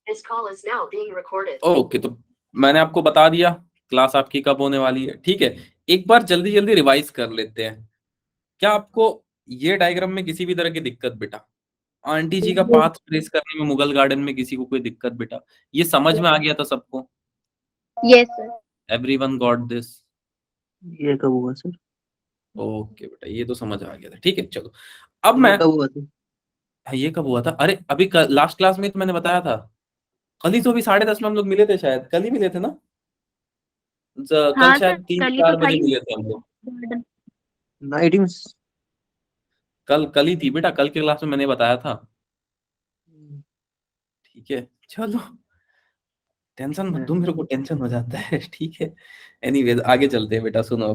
This call is now being recorded. Okay, तो मैंने आपको बता दिया क्लास आपकी कब होने वाली है। ठीक है, एक बार जल्दी जल्दी रिवाइज कर लेते हैं। क्या आपको ये डायग्राम में किसी भी तरह की दिक्कत बेटा? आंटी जी का पाथ ट्रेस करने में मुगल गार्डन में किसी को कोई दिक्कत बेटा? ये समझ में आ गया था सबको? Yes sir. Everyone got this? ये कब हुआ सर? ओके बेटा, ये तो समझ आ गया था। ठीक है, चलो अब ये मैं कब हुआ सर? ये कब हुआ था? अरे अभी लास्ट क्लास में तो मैंने बताया था। कल ही तो, अभी 10:30 में हम लोग मिले थे, शायद कल ही मिले थे ना? कल हाँ शायद सर, 3-4 बजे मिले थे हम लोग। नाइट में। कल ही थी बेटा, कल के क्लास में मैंने बताया था। ठीक है, चलो टेंशन मत दो मेरे को, टेंशन हो जाता है। ठीक है, एनीवेज आगे चलते हैं बेटा। सुनो,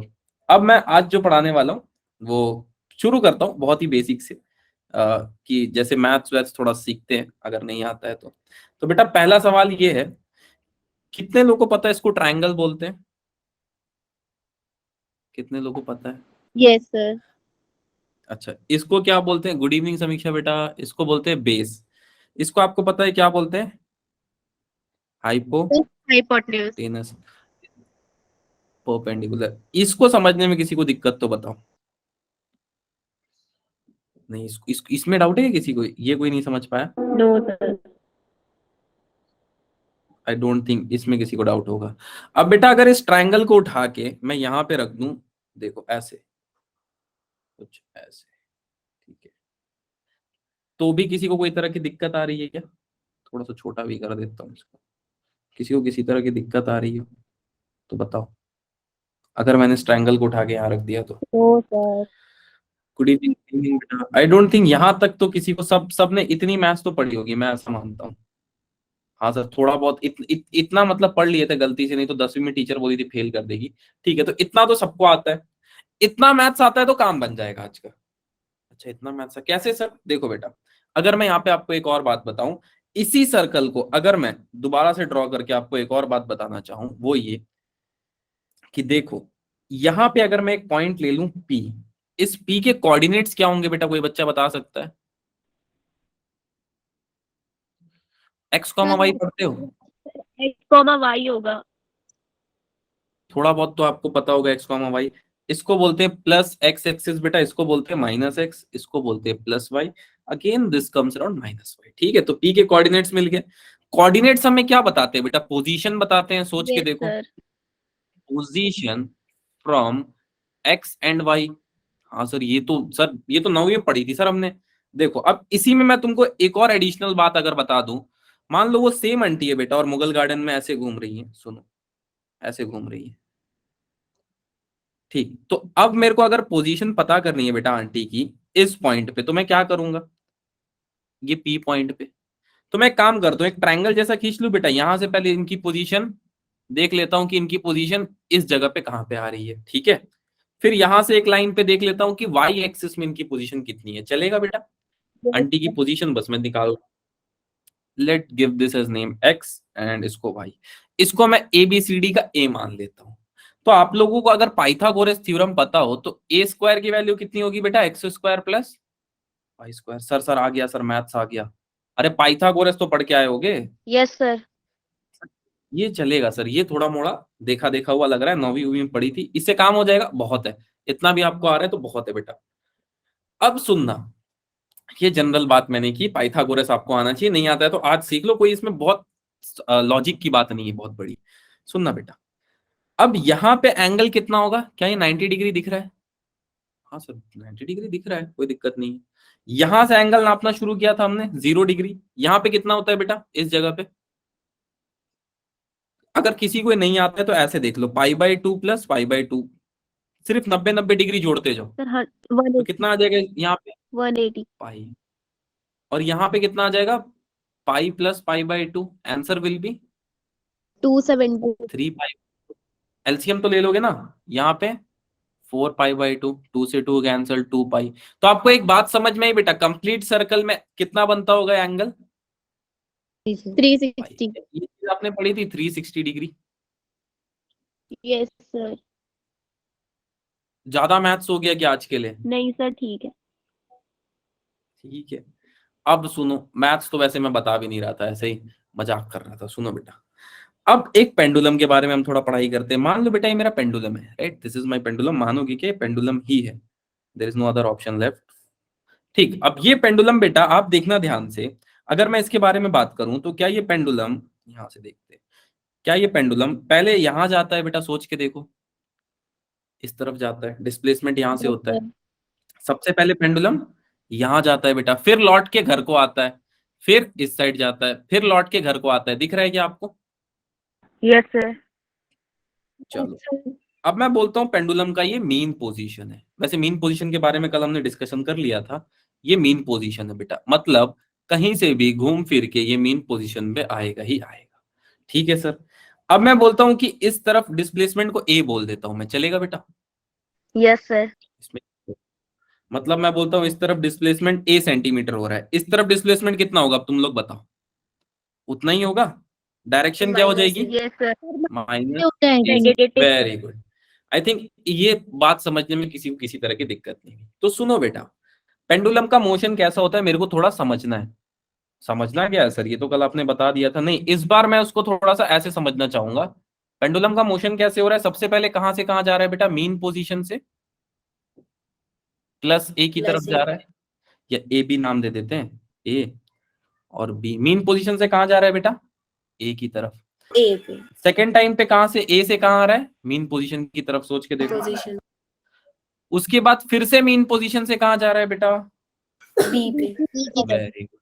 अब मैं आज जो पढ़ाने वाला हूँ वो शुरू करता हूँ बहुत ही बेसिक से, कि जैसे मैथ्स वैथ्स थोड़ा सीखते हैं अगर नहीं आता है तो बेटा पहला सवाल ये है, कितने लोगों को पता है इसको ट्रायंगल बोलते हैं? कितने लोगों को पता है? Yes sir. अच्छा, इसको क्या बोलते हैं? गुड इवनिंग समीक्षा बेटा। इसको बोलते हैं बेस। इसको आपको पता है क्या बोलते हैं? हाइपोटेन्यूज। टेनस, परपेंडिकुलर। इसको समझने में किसी को दिक्कत तो बताओ। नहीं, इसमें डाउट है किसी को? ये कोई नहीं समझ पाया? No sir. I don't think इसमें किसी को डाउट होगा। अब बेटा अगर इस ट्रायंगल को उठा के मैं यहां पे रख दूं, देखो ऐसे, कुछ ऐसे, ठीक है, तो भी किसी को कोई तरह की दिक्कत आ रही है क्या? थोड़ा सा छोटा भी कर देता हूँ इसको। किसी को किसी तरह की दिक्कत आ रही है तो बताओ, अगर मैंने इस ट्रायंगल को उठा के यहाँ रख दिया तो? No sir. गुड इवनिंग बेटा। आई डोंट थिंक यहाँ तक तो किसी को, सबने इतनी मैथ्स तो पढ़ी होगी, मैं ऐसा मानता हूँ। हाँ सर, थोड़ा बहुत इतना मतलब पढ़ लिए थे गलती से, नहीं तो 10वीं में टीचर बोली थी फेल कर देगी। ठीक है, तो इतना तो सबको आता है। इतना मैथ्स आता है तो काम बन जाएगा आज का। अच्छा, इतना मैथ्स कैसे सर? देखो बेटा, अगर मैं यहाँ पे आपको एक और बात बताऊं, इसी सर्कल को अगर मैं दोबारा से ड्रॉ करके आपको एक और बात बताना चाहूं, वो ये कि देखो, यहां पे अगर मैं एक पॉइंट ले लूं P, इस P के कोऑर्डिनेट्स क्या होंगे बेटा? कोई बच्चा बता सकता है? एक्स कॉमा वाई पढ़ते हो? एक्स कॉमा वाई होगा। थोड़ा बहुत तो आपको पता होगा एक्स कॉमा वाई। इसको बोलते हैं प्लस एक्स एक्सिस बेटा, इसको बोलते हैं माइनस एक्स, इसको बोलते हैं plus y. Again this comes around minus y. ठीक है, तो पी के कोऑर्डिनेट्स मिल गए। कोऑर्डिनेट्स हमें क्या बताते हैं बेटा? पोजीशन बताते हैं। सोच के यस देखो, sir. Position from x and y. हाँ सर, ये तो 9वीं में पढ़ी थी सर हमने। देखो, अब इसी में मैं तुमको एक और एडिशनल बात अगर बता दूं, मान लो वो सेम आंटी है बेटा और मुगल गार्डन में ऐसे घूम रही है, सुनो, ऐसे घूम रही है। ठीक, तो अब मेरे को अगर पोजीशन पता करनी है बेटा आंटी की इस पॉइंट पे, तो मैं क्या करूंगा? ये पी पॉइंट पे, तो मैं एक काम करता हूँ, एक ट्रायंगल जैसा खींच लूं बेटा। यहां से पहले इनकी पोजीशन देख लेता हूं कि इनकी पोजीशन इस जगह पे कहां पे आ रही है। ठीक है, फिर यहां से एक लाइन पे देख लेता हूं कि वाई एक्सिस में इनकी पोजीशन कितनी है। चलेगा बेटा? आंटी की पोजीशन बस मैं निकाल, let give this as name x and इसको वाई। इसको मैं ए बी सी डी का ए मान लेता हूं। तो आप लोगों को अगर पाइथागोरस थ्योरम पता हो तो ए स्क्वायर की वैल्यू कितनी होगी बेटा? X square plus y square. Sir आ गया सर, मैथ्स आ गया। अरे पाइथागोरस तो पढ़ के आए होगे। Yes sir. ये चलेगा सर, ये थोड़ा मोड़ा देखा देखा हुआ लग रहा है, 9वीं में पढ़ी थी, इससे काम हो जाएगा। बहुत है, इतना भी आपको आ रहा है तो बहुत है बेटा। अब सुनना, ये जनरल बात मैंने की, पाइथागोरस आपको आना चाहिए, नहीं आता है तो आज सीख लो, कोई इसमें बहुत लॉजिक की बात नहीं है, बहुत बड़ी। सुनना बेटा, अब यहां पे एंगल कितना होगा? क्या ये 90 डिग्री दिख रहा है? हाँ सर, 90 डिग्री दिख रहा है, कोई दिक्कत नहीं है। यहां से एंगल नापना शुरू किया था हमने 0 डिग्री। यहां पे कितना होता है बेटा इस जगह पे? अगर किसी को नहीं आता है तो ऐसे देख लो, पाई/2 प्लस पाई/2, सिर्फ 90 डिग्री जोड़ते जाओ। सर तो कितना आ जाएगा यहाँ पे? 180। पाई। और यहाँ पे कितना आ जाएगा? पाई प्लस पाई/2। Answer will be 270। 3 pi. LCM तो ले लोगे ना यहाँ पे? 4 पाई/2, 2 से 2 कैंसल, 2 पाई। तो आपको एक बात समझ में आई बेटा, कंप्लीट सर्कल में कितना बनता होगा एंगल? 360। ये चीज आपने पढ़ी थी, 360 डिग्री। Yes sir. ज्यादा मैथ्स हो गया क्या आज के लिए? नहीं सर, ठीक है। ठीक है, अब सुनो, मैथ्स तो वैसे मैं बता भी नहीं रहा था, ऐसे ही मजाक कर रहा था, सुनो बेटा। अब एक पेंडुलम के बारे में हम थोड़ा पढ़ाई करते हैं। मान लो बेटा ये मेरा पेंडुलम है, right, this is my pendulum, मानोगे कि पेंडुलम ही है, there is no other option left. ठीक, अब ये पेंडुलम बेटा आप देखना ध्यान से, अगर मैं इसके बारे में बात करूं तो क्या ये पेंडुलम, यहां से देखते हैं, क्या ये पेंडुलम पहले यहां जाता है बेटा, सोच के देखो, इस तरफ जाता है, डिस्प्लेसमेंट यहां से Yes, होता है। sir. सबसे पहले पेंडुलम यहां जाता है बेटा, फिर लौट के घर को आता है, फिर इस साइड जाता है, फिर लौट के घर को आता है। दिख रहा है क्या आपको? Yes, sir. चलो, अब मैं बोलता हूं पेंडुलम का ये मीन पोजीशन है। वैसे मीन पोजीशन के बारे में कल हमने डिस्कशन कर लिया था। ये मीन पोजीशन है बेटा, मतलब कहीं से भी घूम फिर के ये मीन पोजीशन पे आएगा ही आएगा। ठीक है सर। अब मैं बोलता हूं कि इस तरफ डिस्प्लेसमेंट को ए बोल देता हूं मैं, चलेगा बेटा? Yes, sir. इसमें मतलब मैं बोलता हूं इस तरफ डिस्प्लेसमेंट ए सेंटीमीटर हो रहा है, इस तरफ डिस्प्लेसमेंट कितना होगा, अब तुम लोग बताओ। उतना ही होगा। डायरेक्शन क्या हो जाएगी? Yes, sir. Minus. Negative. Very good. I think ये बात समझने में किसी को किसी तरह की दिक्कत नहीं है। तो सुनो बेटा, पेंडुलम का मोशन कैसा होता है मेरे को थोड़ा समझना है। समझना क्या है सर, ये तो कल आपने बता दिया था। नहीं, इस बार मैं उसको थोड़ा सा ऐसे समझना चाहूंगा। पेंडुलम का मोशन कैसे हो रहा है, सबसे पहले कहां से कहां जा रहा है बेटा, मीन पोजीशन से प्लस ए की तरफ जा रहा है, या ए बी नाम दे देते हैं, ए और बी। मीन पोजीशन से कहां जा रहा है बेटा, ए की तरफ। A पे सेकेंड टाइम पे कहां से, ए से कहां आ रहा है, मीन पोजीशन की तरफ, सोच के देखो। पोजीशन उसके बाद फिर से मीन पोजीशन से कहां जा रहा है बेटा, B पे वेरी गुड।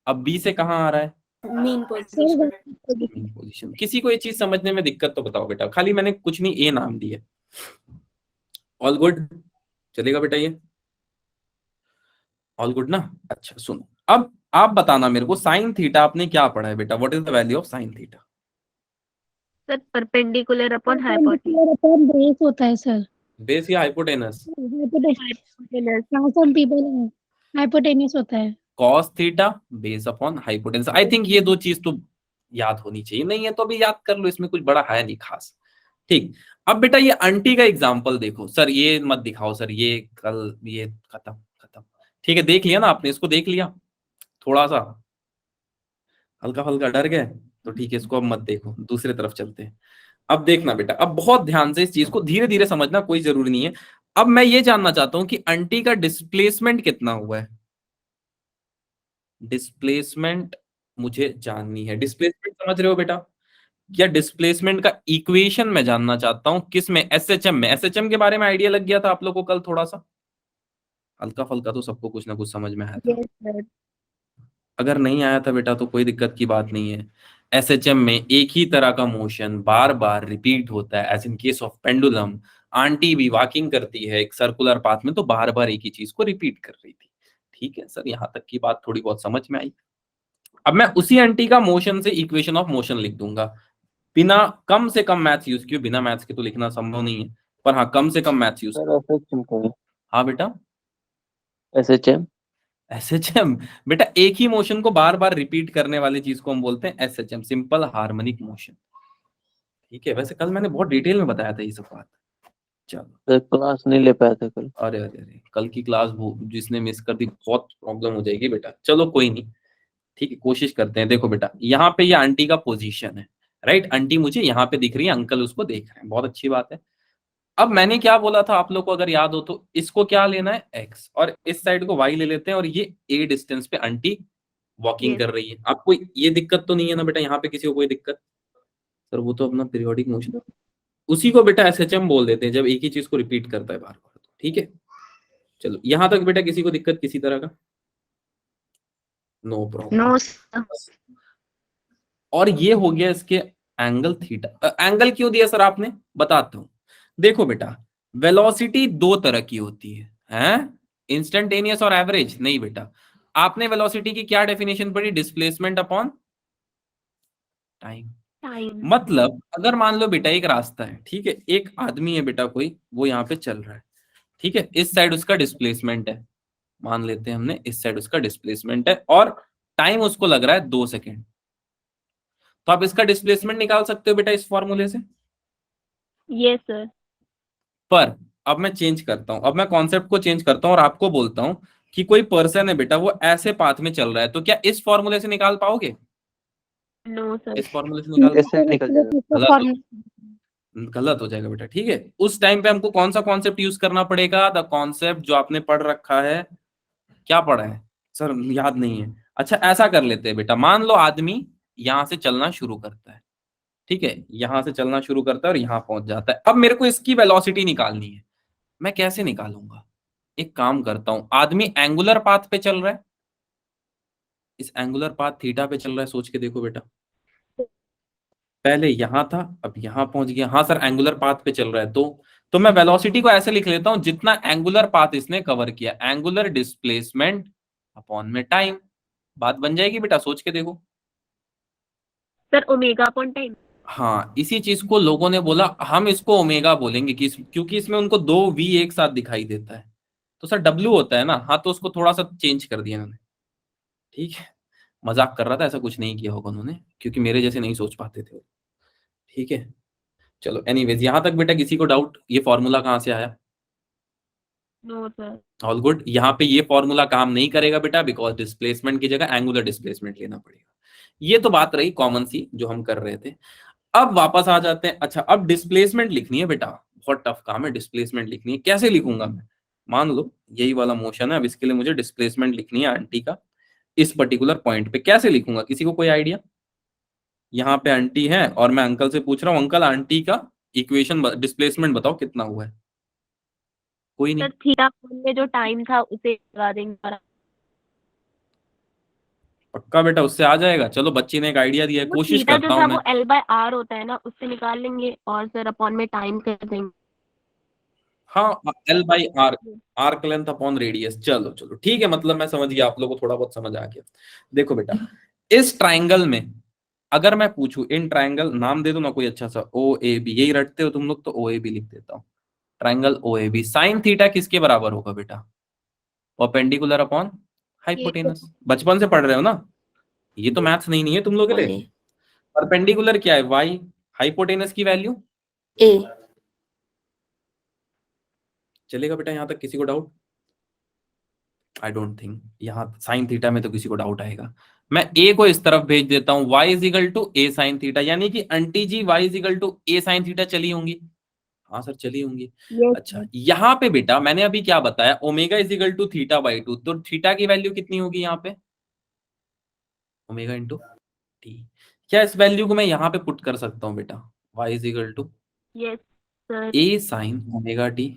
अब बी से कहां आ रहा है, मीन पोजीशन मीन पोजीशन। किसी को ये चीज समझने में दिक्कत तो बताओ बेटा, खाली मैंने कुछ नहीं ए नाम दिया। ऑल गुड, चलेगा बेटा ये? ऑल गुड ना? अच्छा सुनो, अब आप बताना मेरे को, साइन थीटा आपने क्या पढ़ा है बेटा, what is the value of sine theta? Sir, perpendicular upon hypotenuse. Upon base होता है sir. बेस या hypotenuse? Hypotenuse. Some people hypotenuse होता है. Cos theta base upon hypotenuse. I think ये दो चीज तो याद होनी चाहिए, नहीं है तो अभी याद कर लो, इसमें कुछ बड़ा है नहीं खास। ठीक, अब बेटा ये आंटी का एग्जांपल देखो। सर ये मत दिखाओ सर, ये कल ये खत्म खत्म। ठीक है, देख लिया ना आपने, इसको देख लिया, थोड़ा सा हल्का हल्का डर गए तो ठीक है, इसको अब मत देखो, दूसरे तरफ चलते हैं। अब देखना बेटा, अब बहुत ध्यान से इस चीज को धीरे धीरे समझना, कोई जरूरी नहीं है। अब मैं ये जानना चाहता हूं कि आंटी का डिस्प्लेसमेंट कितना हुआ है। डिस्प्लेसमेंट मुझे जाननी है। डिस्प्लेसमेंट समझ रहे हो बेटा, या डिस्प्लेसमेंट का इक्वेशन मैं जानना चाहता हूं, किस में, एसएचएम में। एसएचएम के बारे में आइडिया लग गया था आप लोगों को कल, थोड़ा सा हल्का फुल्का तो सबको कुछ ना कुछ समझ में आया था। Yes, sir. अगर नहीं आया था बेटा तो कोई दिक्कत की बात नहीं है। एसएचएम में एक ही तरह का मोशन बार बार रिपीट होता है, as in case of pendulum. Aunty भी वॉकिंग करती है एक सर्कुलर पाथ में, तो बार बार एक ही चीज को रिपीट कर रही थी। ठीक है सर, यहां तक की बात थोड़ी बहुत समझ में आई। अब मैं उसी आंटी का मोशन से इक्वेशन ऑफ मोशन लिख दूंगा, बिना कम से कम मैथ्स यूज किए। बिना मैथ्स के तो लिखना संभव नहीं है, पर हाँ कम से कम मैथ्स यूज। सर एसएचएम का हाँ बेटा, एसएचएम एसएचएम बेटा एक ही मोशन को बार बार रिपीट करने वाली चीज को हम बोलते हैं एसएचएम, सिंपल हार्मोनिक मोशन। ठीक है, वैसे कल मैंने बहुत डिटेल में बताया था ये सब बात। चलो, सर क्लास नहीं ले पाया था कल। अरे अरे अरे, कल की क्लास जिसने मिस कर दी बहुत प्रॉब्लम हो जाएगी बेटा। चलो कोई नहीं, ठीक है, कोशिश करते हैं। देखो बेटा, यहाँ पे ये आंटी का पोजीशन है, राइट। आंटी मुझे यहाँ पे दिख रही है, अंकल उसको देख रहे हैं, बहुत अच्छी बात है। अब मैंने क्या बोला था आप लोग को अगर याद हो तो, इसको क्या लेना है, एक्स, और इस साइड को वाई ले लेते हैं, और ये ए डिस्टेंस पे आंटी वॉकिंग Yes. कर रही है। आपको ये दिक्कत तो नहीं है ना बेटा, यहाँ पे किसी को कोई दिक्कत? सर वो तो अपना पीरियोडिक मोशन, उसी को बेटा एसएचएम बोल देते हैं जब एक ही चीज को रिपीट करता है बार बार। ठीक है, चलो यहां तक बेटा किसी को दिक्कत किसी तरह का? No problem. No, sir. और ये हो गया इसके एंगल थीटा। एंगल क्यों दिया सर आपने, बताता हूं। देखो बेटा, वेलोसिटी दो तरह की होती है, इंस्टेंटेनियस और एवरेज। नहीं बेटा, आपने वेलोसिटी की क्या डेफिनेशन पढ़ी, डिस्प्लेसमेंट अपॉन टाइम। Time. मतलब अगर मान लो बेटा एक रास्ता है, ठीक है, एक आदमी है बेटा कोई, वो यहाँ पे चल रहा है, ठीक है, इस साइड उसका डिस्प्लेसमेंट है, मान लेते हैं हमने इस साइड उसका डिस्प्लेसमेंट है, और टाइम उसको लग रहा है 2 सेकेंड। तो आप इसका डिस्प्लेसमेंट निकाल सकते हो बेटा इस फॉर्मूले से। Yes, sir. पर अब मैं चेंज करता हूं, अब मैं कॉन्सेप्ट को चेंज करता हूं और आपको बोलता हूं कि कोई पर्सन है बेटा, वो ऐसे पाथ में चल रहा है, तो क्या इस फॉर्मूले से निकाल पाओगे? No sir. इस फॉर्मूले से निकाल ऐसे निकल जाएगा। गलत हो जाएगा बेटा, ठीक है। उस टाइम पे हमको कौन सा कॉन्सेप्ट यूज करना पड़ेगा? द कॉन्सेप्ट जो आपने पढ़ रखा है। क्या पढ़ा है सर? याद नहीं है। अच्छा ऐसा कर लेते हैं बेटा, मान लो आदमी यहां से चलना शुरू करता है, ठीक है, यहां से चलना शुरू करता है और यहां पहुंच जाता है। अब मेरे को इसकी वेलोसिटी निकालनी है। मैं कैसे निकालूंगा? एक काम करता हूं, आदमी एंगुलर पाथ पे चल रहा है, इस एंगुलर पाथ थीटा पे चल रहा है, सोच के देखो बेटा। पहले यहां था, अब यहां पहुंच गया। हाँ सर एंगुलर पाथ पे चल रहा है, तो मैं वेलोसिटी को ऐसे लिख लेता हूं, जितना एंगुलर पाथ इसने कवर किया, एंगुलर डिस्प्लेसमेंट अपॉन में टाइम। बात बन जाएगी बेटा, सोच के देखो। Sir omega upon time. हाँ, इसी चीज को लोगों ने बोला हम इसको ओमेगा बोलेंगे, क्योंकि इसमें उनको दो वी एक साथ दिखाई देता है। तो सर डब्ल्यू होता है ना, हाँ, तो उसको थोड़ा सा चेंज कर दिया इन्होंने, ठीक है। मजाक कर रहा था, ऐसा कुछ नहीं किया होगा उन्होंने, क्योंकि मेरे जैसे नहीं सोच पाते थे वो, ठीक है। चलो एनीवेज, यहां तक बेटा किसी को डाउट ये फॉर्मूला कहां से आया? No sir. All good. यहाँ पे ये फॉर्मूला काम नहीं करेगा बेटा, बिकॉज डिस्प्लेसमेंट की जगह एंगुलर डिस्प्लेसमेंट लेना पड़ेगा। ये तो बात रही कॉमन सी जो हम कर रहे थे। अब वापस आ जाते हैं। अच्छा अब डिस्प्लेसमेंट लिखनी है बेटा, बहुत टफ काम है डिस्प्लेसमेंट लिखनी है। कैसे लिखूंगा मैं? मान लो यही वाला मोशन है, अब इसके लिए मुझे डिस्प्लेसमेंट लिखनी है आंटी का इस पर्टिकुलर पॉइंट पे। कैसे लिखूंगा? किसी को कोई आइडिया? यहाँ पे आंटी है और मैं अंकल से पूछ रहा हूँ, अंकल आंटी का इक्वेशन डिस्प्लेसमेंट बताओ कितना हुआ है? कोई नहीं। सर थीटा अपॉन में जो टाइम था उसे लगा देंगे और पक्का बेटा उससे आ जाएगा? चलो बच्ची ने एक आइडिया दिया है, वो कोशिश थीटा जो करता था हूँ मैं। वो L/R होता है ना, उससे निकाल लेंगे और सर अपॉन में टाइम कर देंगे। हाँ, l by r, arc length upon radius. चलो चलो ठीक है, मतलब मैं समझ गया, आप लोगों को थोड़ा बहुत समझ आ गया। देखो बेटा, इस ट्राइंगल में अगर मैं पूछूं, इन ट्राइंगल नाम दे दो ना कोई अच्छा सा, ओ ए बी, यही रटते हो तुम लोग, तो ओ ए बी लिख देता हूं। Triangle O A B, sine theta किसके बराबर होगा बेटा? परपेंडिकुलर अपॉन ये हाइपोटेनस। बचपन से पढ़ रहे हो ना, ये तो मैथ्स नहीं है तुम लोग के लिए। बोले परपेंडिकुलर क्या है? वाई। हाइपोटेनस की वैल्यू ए। चलेगा बेटा? यहां तक किसी को डाउट? आई डोंट थिंक यहाँ साइन थीटा में तो किसी को डाउट आएगा। मैं ए को इस तरफ भेज देता हूं, y is equal to A sine theta, यानी कि आंटी जी y is equal to A sine theta चली होंगी। हाँ सर चली होंगी। यस अच्छा यहाँ पे बेटा मैंने अभी क्या बताया, omega is equal to theta by two, तो थीटा की वैल्यू कितनी होगी यहाँ पे? Omega into t. क्या इस वैल्यू को मैं यहाँ पे पुट कर सकता हूँ बेटा? y is equal to yes sir. A sine omega t.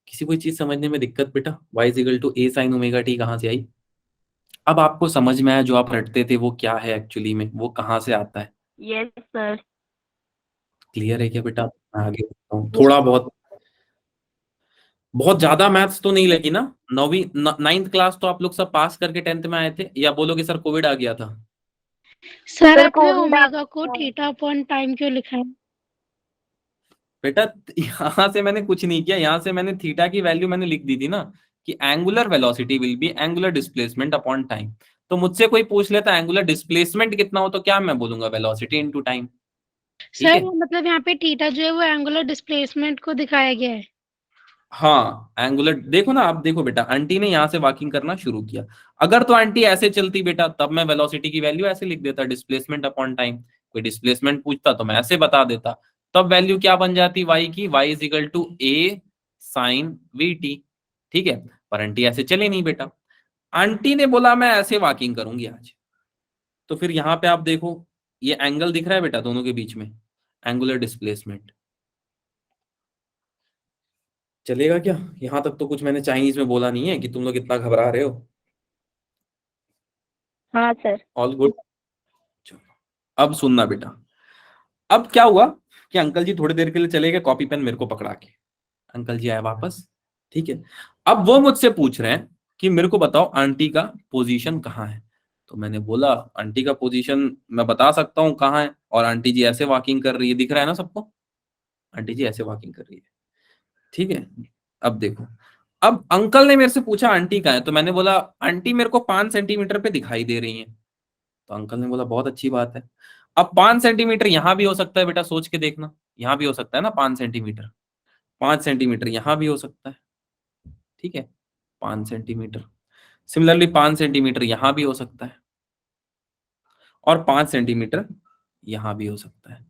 किसी कोई चीज समझने में दिक्कत बेटा? y is equal to A sine omega t कहां से आई? अब आपको समझ में आया जो आप रटते थे वो क्या है एक्चुअली में, वो कहाँ से आता है? Yes sir. क्लियर है क्या बेटा? मैं आगे बढ़ता हूँ। थोड़ा बहुत, बहुत ज्यादा मैथ्स तो नहीं लगी ना? नौवीं नाइन्थ क्लास तो आप लोग सब पास करके 10th में आए थे, या बोलोगे सर कोविड आ गया था? सर सर आपने कोविड ओमेगा को थीटा अपॉन टाइम क्यों लिखा है? बेटा यहां से मैंने कुछ नहीं किया, यहां से मैंने थीटा की वैल्यू मैंने लिख दी थी ना, कि angular velocity will be angular displacement upon time. तो मुझसे कोई पूछ लेता एंगुलर डिस्प्लेसमेंट कितना हो, तो क्या मैं बोलूंगा? Velocity into time. ठीक सर है। मतलब यहाँ पे थीटा जो है वो एंगुलर डिस्प्लेसमेंट को दिखाया गया है। हाँ एंगुलर, देखो ना, आप देखो बेटा, आंटी ने यहां से वॉकिंग करना शुरू किया। अगर तो आंटी ऐसे चलती बेटा, तब मैं वेलोसिटी की वैल्यू ऐसे लिख देता, डिस्प्लेसमेंट अपॉन टाइम। कोई डिस्प्लेसमेंट पूछता तो मैं ऐसे बता देता। तब वैल्यू क्या बन जाती वाई की? Y is equal to A sine v t. ठीक है। पर आंटी ऐसे चले नहीं बेटा, आंटी ने बोला मैं ऐसे वॉकिंग करूंगी आज। तो फिर यहाँ पे आप देखो, ये एंगल दिख रहा है बेटा दोनों के बीच में, एंगुलर डिस्प्लेसमेंट। चलेगा क्या? यहां तक तो कुछ मैंने चाइनीज में बोला नहीं है कि तुम लोग इतना घबरा रहे हो। हाँ सर। All good. अब सुनना बेटा, अब क्या हुआ कि अंकल जी थोड़ी देर के लिए चले गए, कॉपी पेन मेरे को पकड़ा के। अंकल जी आए वापस, ठीक है। अब वो मुझसे पूछ रहे हैं कि मेरे को बताओ आंटी का पोजीशन कहाँ है। तो मैंने बोला आंटी का पोजीशन मैं बता सकता हूँ कहाँ है, और आंटी जी ऐसे वॉकिंग कर रही है, दिख रहा है ना सबको? आंटी जी ऐसे वॉकिंग कर रही है, ठीक है। अब देखो, अब अंकल ने मेरे से पूछा आंटी कहाँ है, तो मैंने बोला आंटी मेरे को 5 सेंटीमीटर पे दिखाई दे रही है। तो अंकल ने बोला बहुत अच्छी बात है। अब 5 सेंटीमीटर यहां भी हो सकता है बेटा, सोच के देखना, यहां भी हो सकता है ना 5 सेंटीमीटर। 5 सेंटीमीटर यहां भी हो सकता है, ठीक है, 5 सेंटीमीटर। सिमिलरली 5 सेंटीमीटर यहां भी हो सकता है। और 5 सेंटीमीटर यहां भी हो सकता है।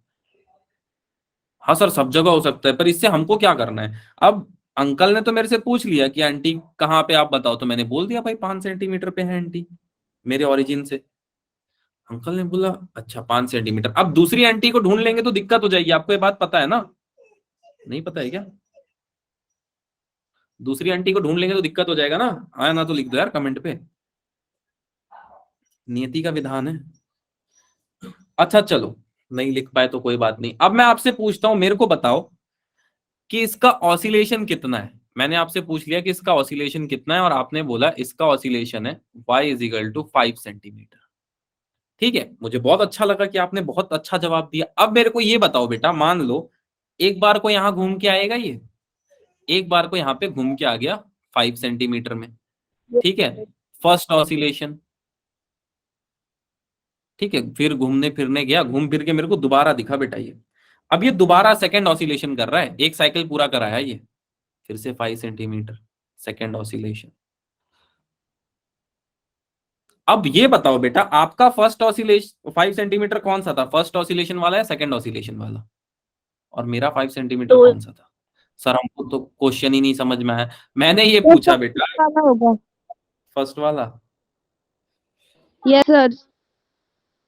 हाँ सर सब जगह हो सकता है, पर इससे हमको क्या करना है? अब अंकल ने तो मेरे से पूछ लिया कि आंटी कहाँ पे आप बताओ, तो मैंने बोल दिया भाई 5 सेंटीमीटर पे है आंटी मेरे ओरिजिन से। अंकल ने बोला अच्छा 5 सेंटीमीटर। अब दूसरी आंटी को ढूंढ लेंगे तो दिक्कत हो जाएगी, आपको ये बात पता है ना? नहीं पता है क्या? दूसरी आंटी को ढूंढ लेंगे तो दिक्कत हो जाएगा ना? आया ना तो लिख दो यार कमेंट पे, नियति का विधान है। अच्छा चलो, नहीं लिख पाए तो कोई बात नहीं। अब मैं आपसे पूछता हूं, मेरे को बताओ कि इसका ऑसिलेशन कितना है। मैंने आपसे पूछ लिया कि इसका ऑसिलेशन कितना है, और आपने बोला इसका ऑसिलेशन है y = 5 सेंटीमीटर। ठीक है, मुझे बहुत अच्छा लगा कि आपने बहुत अच्छा जवाब दिया। अब मेरे को ये बताओ बेटा, मान लो एक बार को यहां घूम के आएगा, ये एक बार को यहां पे घूम के आ गया 5 सेंटीमीटर में, ठीक है, फर्स्ट ऑसिलेशन, ठीक है, फिर घूमने फिरने गया, घूम फिर के मेरे को दोबारा दिखा बेटा ये। अब ये दोबारा सेकंड ऑसिलेशन कर रहा है, एक साइकिल पूरा कराया ये, फिर से 5 सेंटीमीटर सेकंड ऑसिलेशन। अब ये बताओ बेटा, आपका फर्स्ट ऑसिलेशन 5 सेंटीमीटर कौन सा था, फर्स्ट ऑसिलेशन वाला या सेकंड ऑसिलेशन वाला? और मेरा 5 सेंटीमीटर तो कौन सा था? सर हमको तो क्वेश्चन ही नहीं समझ में आया। मैंने ये पूछा बेटा, होगा। फर्स्ट वाला। Yes sir.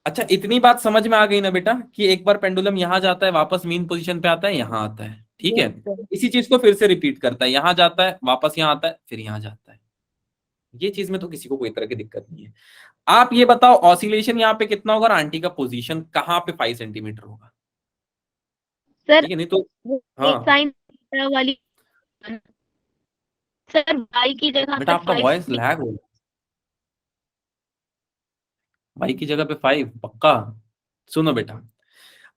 अच्छा इतनी बात समझ में आ गई ना बेटा कि एक बार पेंडुलम यहां जाता है, वापस मीन पोजीशन पे आता है, यहां आता है, ठीक है, इसी चीज को फिर से रिपीट करता है, यहां जाता है, वापस यहां आता है, फिर यहां जाता है। ये चीज में तो किसी को कोई तरह की दिक्कत नहीं है। आप ये बताओ ऑसिलेशन यहाँ पे कितना होगा और आंटी का पोजीशन कहाँ पे 5 सेंटीमीटर होगा? सर ठीक है, नहीं तो एक हाँ साइन वाली सर y की जगह बेटा पर आपका 5 वॉइस लैग हो, भाई की जगह पे 5 पक्का। सुनो बेटा,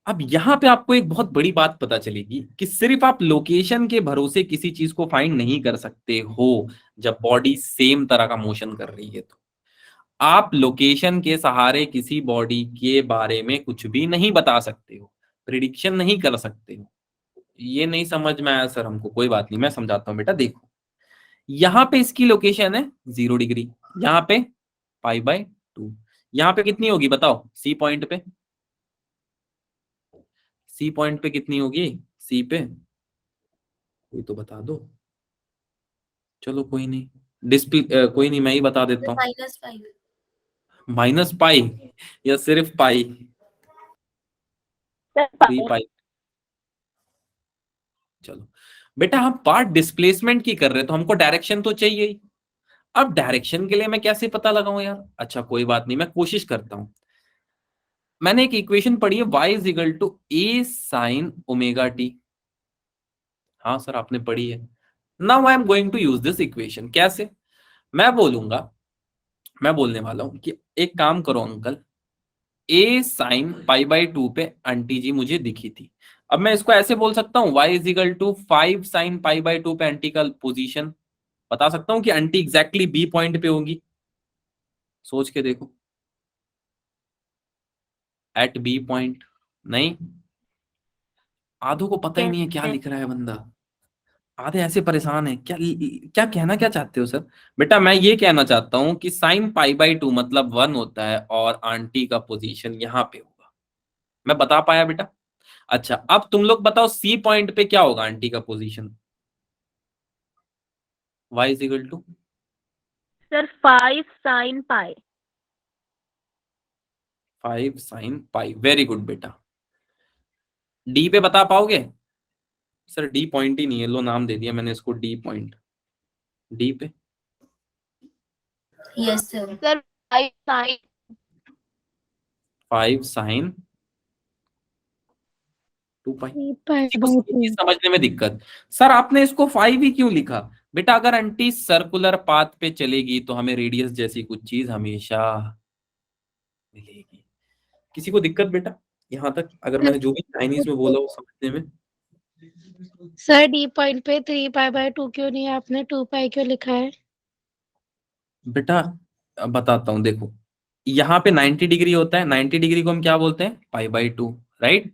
अब यहां पे आपको एक बहुत बड़ी बात पता चलेगी कि सिर्फ आप लोकेशन के भरोसे किसी चीज को फाइंड नहीं कर सकते हो। जब बॉडी सेम तरह का मोशन कर रही है तो आप लोकेशन के सहारे किसी बॉडी के बारे में कुछ भी नहीं बता सकते हो, प्रिडिक्शन नहीं कर सकते हो। ये नहीं समझ में आया सर हमको, कोई बात नहीं मैं समझाता हूं बेटा। देखो यहां पे इसकी लोकेशन है 0 डिग्री, यहां पे π/2, यहां पे कितनी होगी बताओ? सी पॉइंट पे, सी पॉइंट पे कितनी होगी? सी पे कोई तो बता दो। चलो कोई नहीं, डिस्प्ले कोई नहीं, मैं ही बता देता हूँ। -5 -π या सिर्फ पाई? 3π। चलो बेटा हम पार्ट डिस्प्लेसमेंट की कर रहे हैं तो हमको डायरेक्शन तो चाहिए ही। अब डायरेक्शन के लिए मैं कैसे पता लगाऊं यार? अच्छा कोई बात नहीं, मैं कोशिश करता हूं। मैंने एक इक्वेशन पढ़ी है y = a sin ωt। हाँ सर आपने पढ़ी है। Now I am going to use this equation. कैसे? मैं बोलूंगा, मैं बोलने वाला हूं कि एक काम करो अंकल, a sin π/2 पे आंटी जी मुझे दिखी थी। अब मैं इसको ऐसे बोल सकता हूँ y = 5 sin π/2 पे आंटी का पोजीशन बता सकता हूँ कि आंटी एग्जैक्टली बी पॉइंट पे होगी। सोच के देखो, एट बी पॉइंट। नहीं, आधों को पता ही नहीं है क्या लिख रहा है बंदा, आधे ऐसे परेशान है। क्या क्या कहना क्या चाहते हो सर? बेटा मैं ये कहना चाहता हूं कि साइन π/2 मतलब 1 होता है और आंटी का पोजीशन यहां पे होगा। मैं बता पाया बेटा? अच्छा अब तुम लोग बताओ सी पॉइंट पे क्या होगा आंटी का position? y = sir 5 sin π। 5 sin π। Very good बेटा। डी पे बता पाओगे? सर डी पॉइंट ही नहीं है, लो नाम दे दिया मैंने इसको डी पॉइंट। डी पे yes sir. Sir 5 sin 5 sin 2π। किसी को ये चीज 3π/2। समझने में दिक्कत? सर आपने इसको 5 ही क्यों लिखा? बेटा अगर आंटी सर्कुलर पाथ पे चलेगी तो हमें रेडियस जैसी कुछ चीज हमेशा मिलेगी। किसी को दिक्कत बेटा यहां तक? अगर मैंने जो भी चाइनीज में बोला वो समझने में? सर डी पॉइंट पे 3π/2 क्यों नहीं, आपने 2π क्यों लिखा है? बेटा अब बताता हूँ, देखो यहाँ पे 90 डिग्री होता है, 90 डिग्री को हम क्या बोलते हैं? π/2, राइट?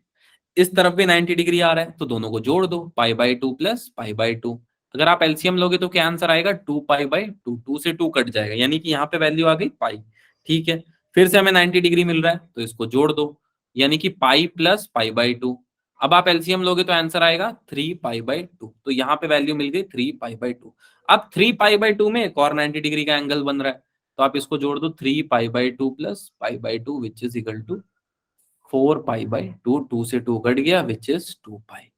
इस तरफ भी 90 डिग्री आ रहा है तो दोनों को जोड़ दो, π/2 + π/2। अगर आप एलसीएम लोगे तो क्या आंसर आएगा? 2π/2, 2 से 2 कट जाएगा, यानी कि यहाँ पे वैल्यू आ गई पाई। ठीक है, फिर से हमें 90 डिग्री मिल रहा है तो इसको जोड़ दो, यानी कि pi plus pi by to. अब आप एलसीएम लोगे तो आंसर आएगा 3 पाई बाई टू। तो यहाँ पे वैल्यू मिल गई 3 पाई बाई टू। अब 3 पाई बाई टू में एक और 90 डिग्री का एंगल बन रहा है, तो आप इसको जोड़ दो 3 pi by two plus pi by two which is equal to 4 pi by two. 2 से 2 कट गया विच इज 2 पाई।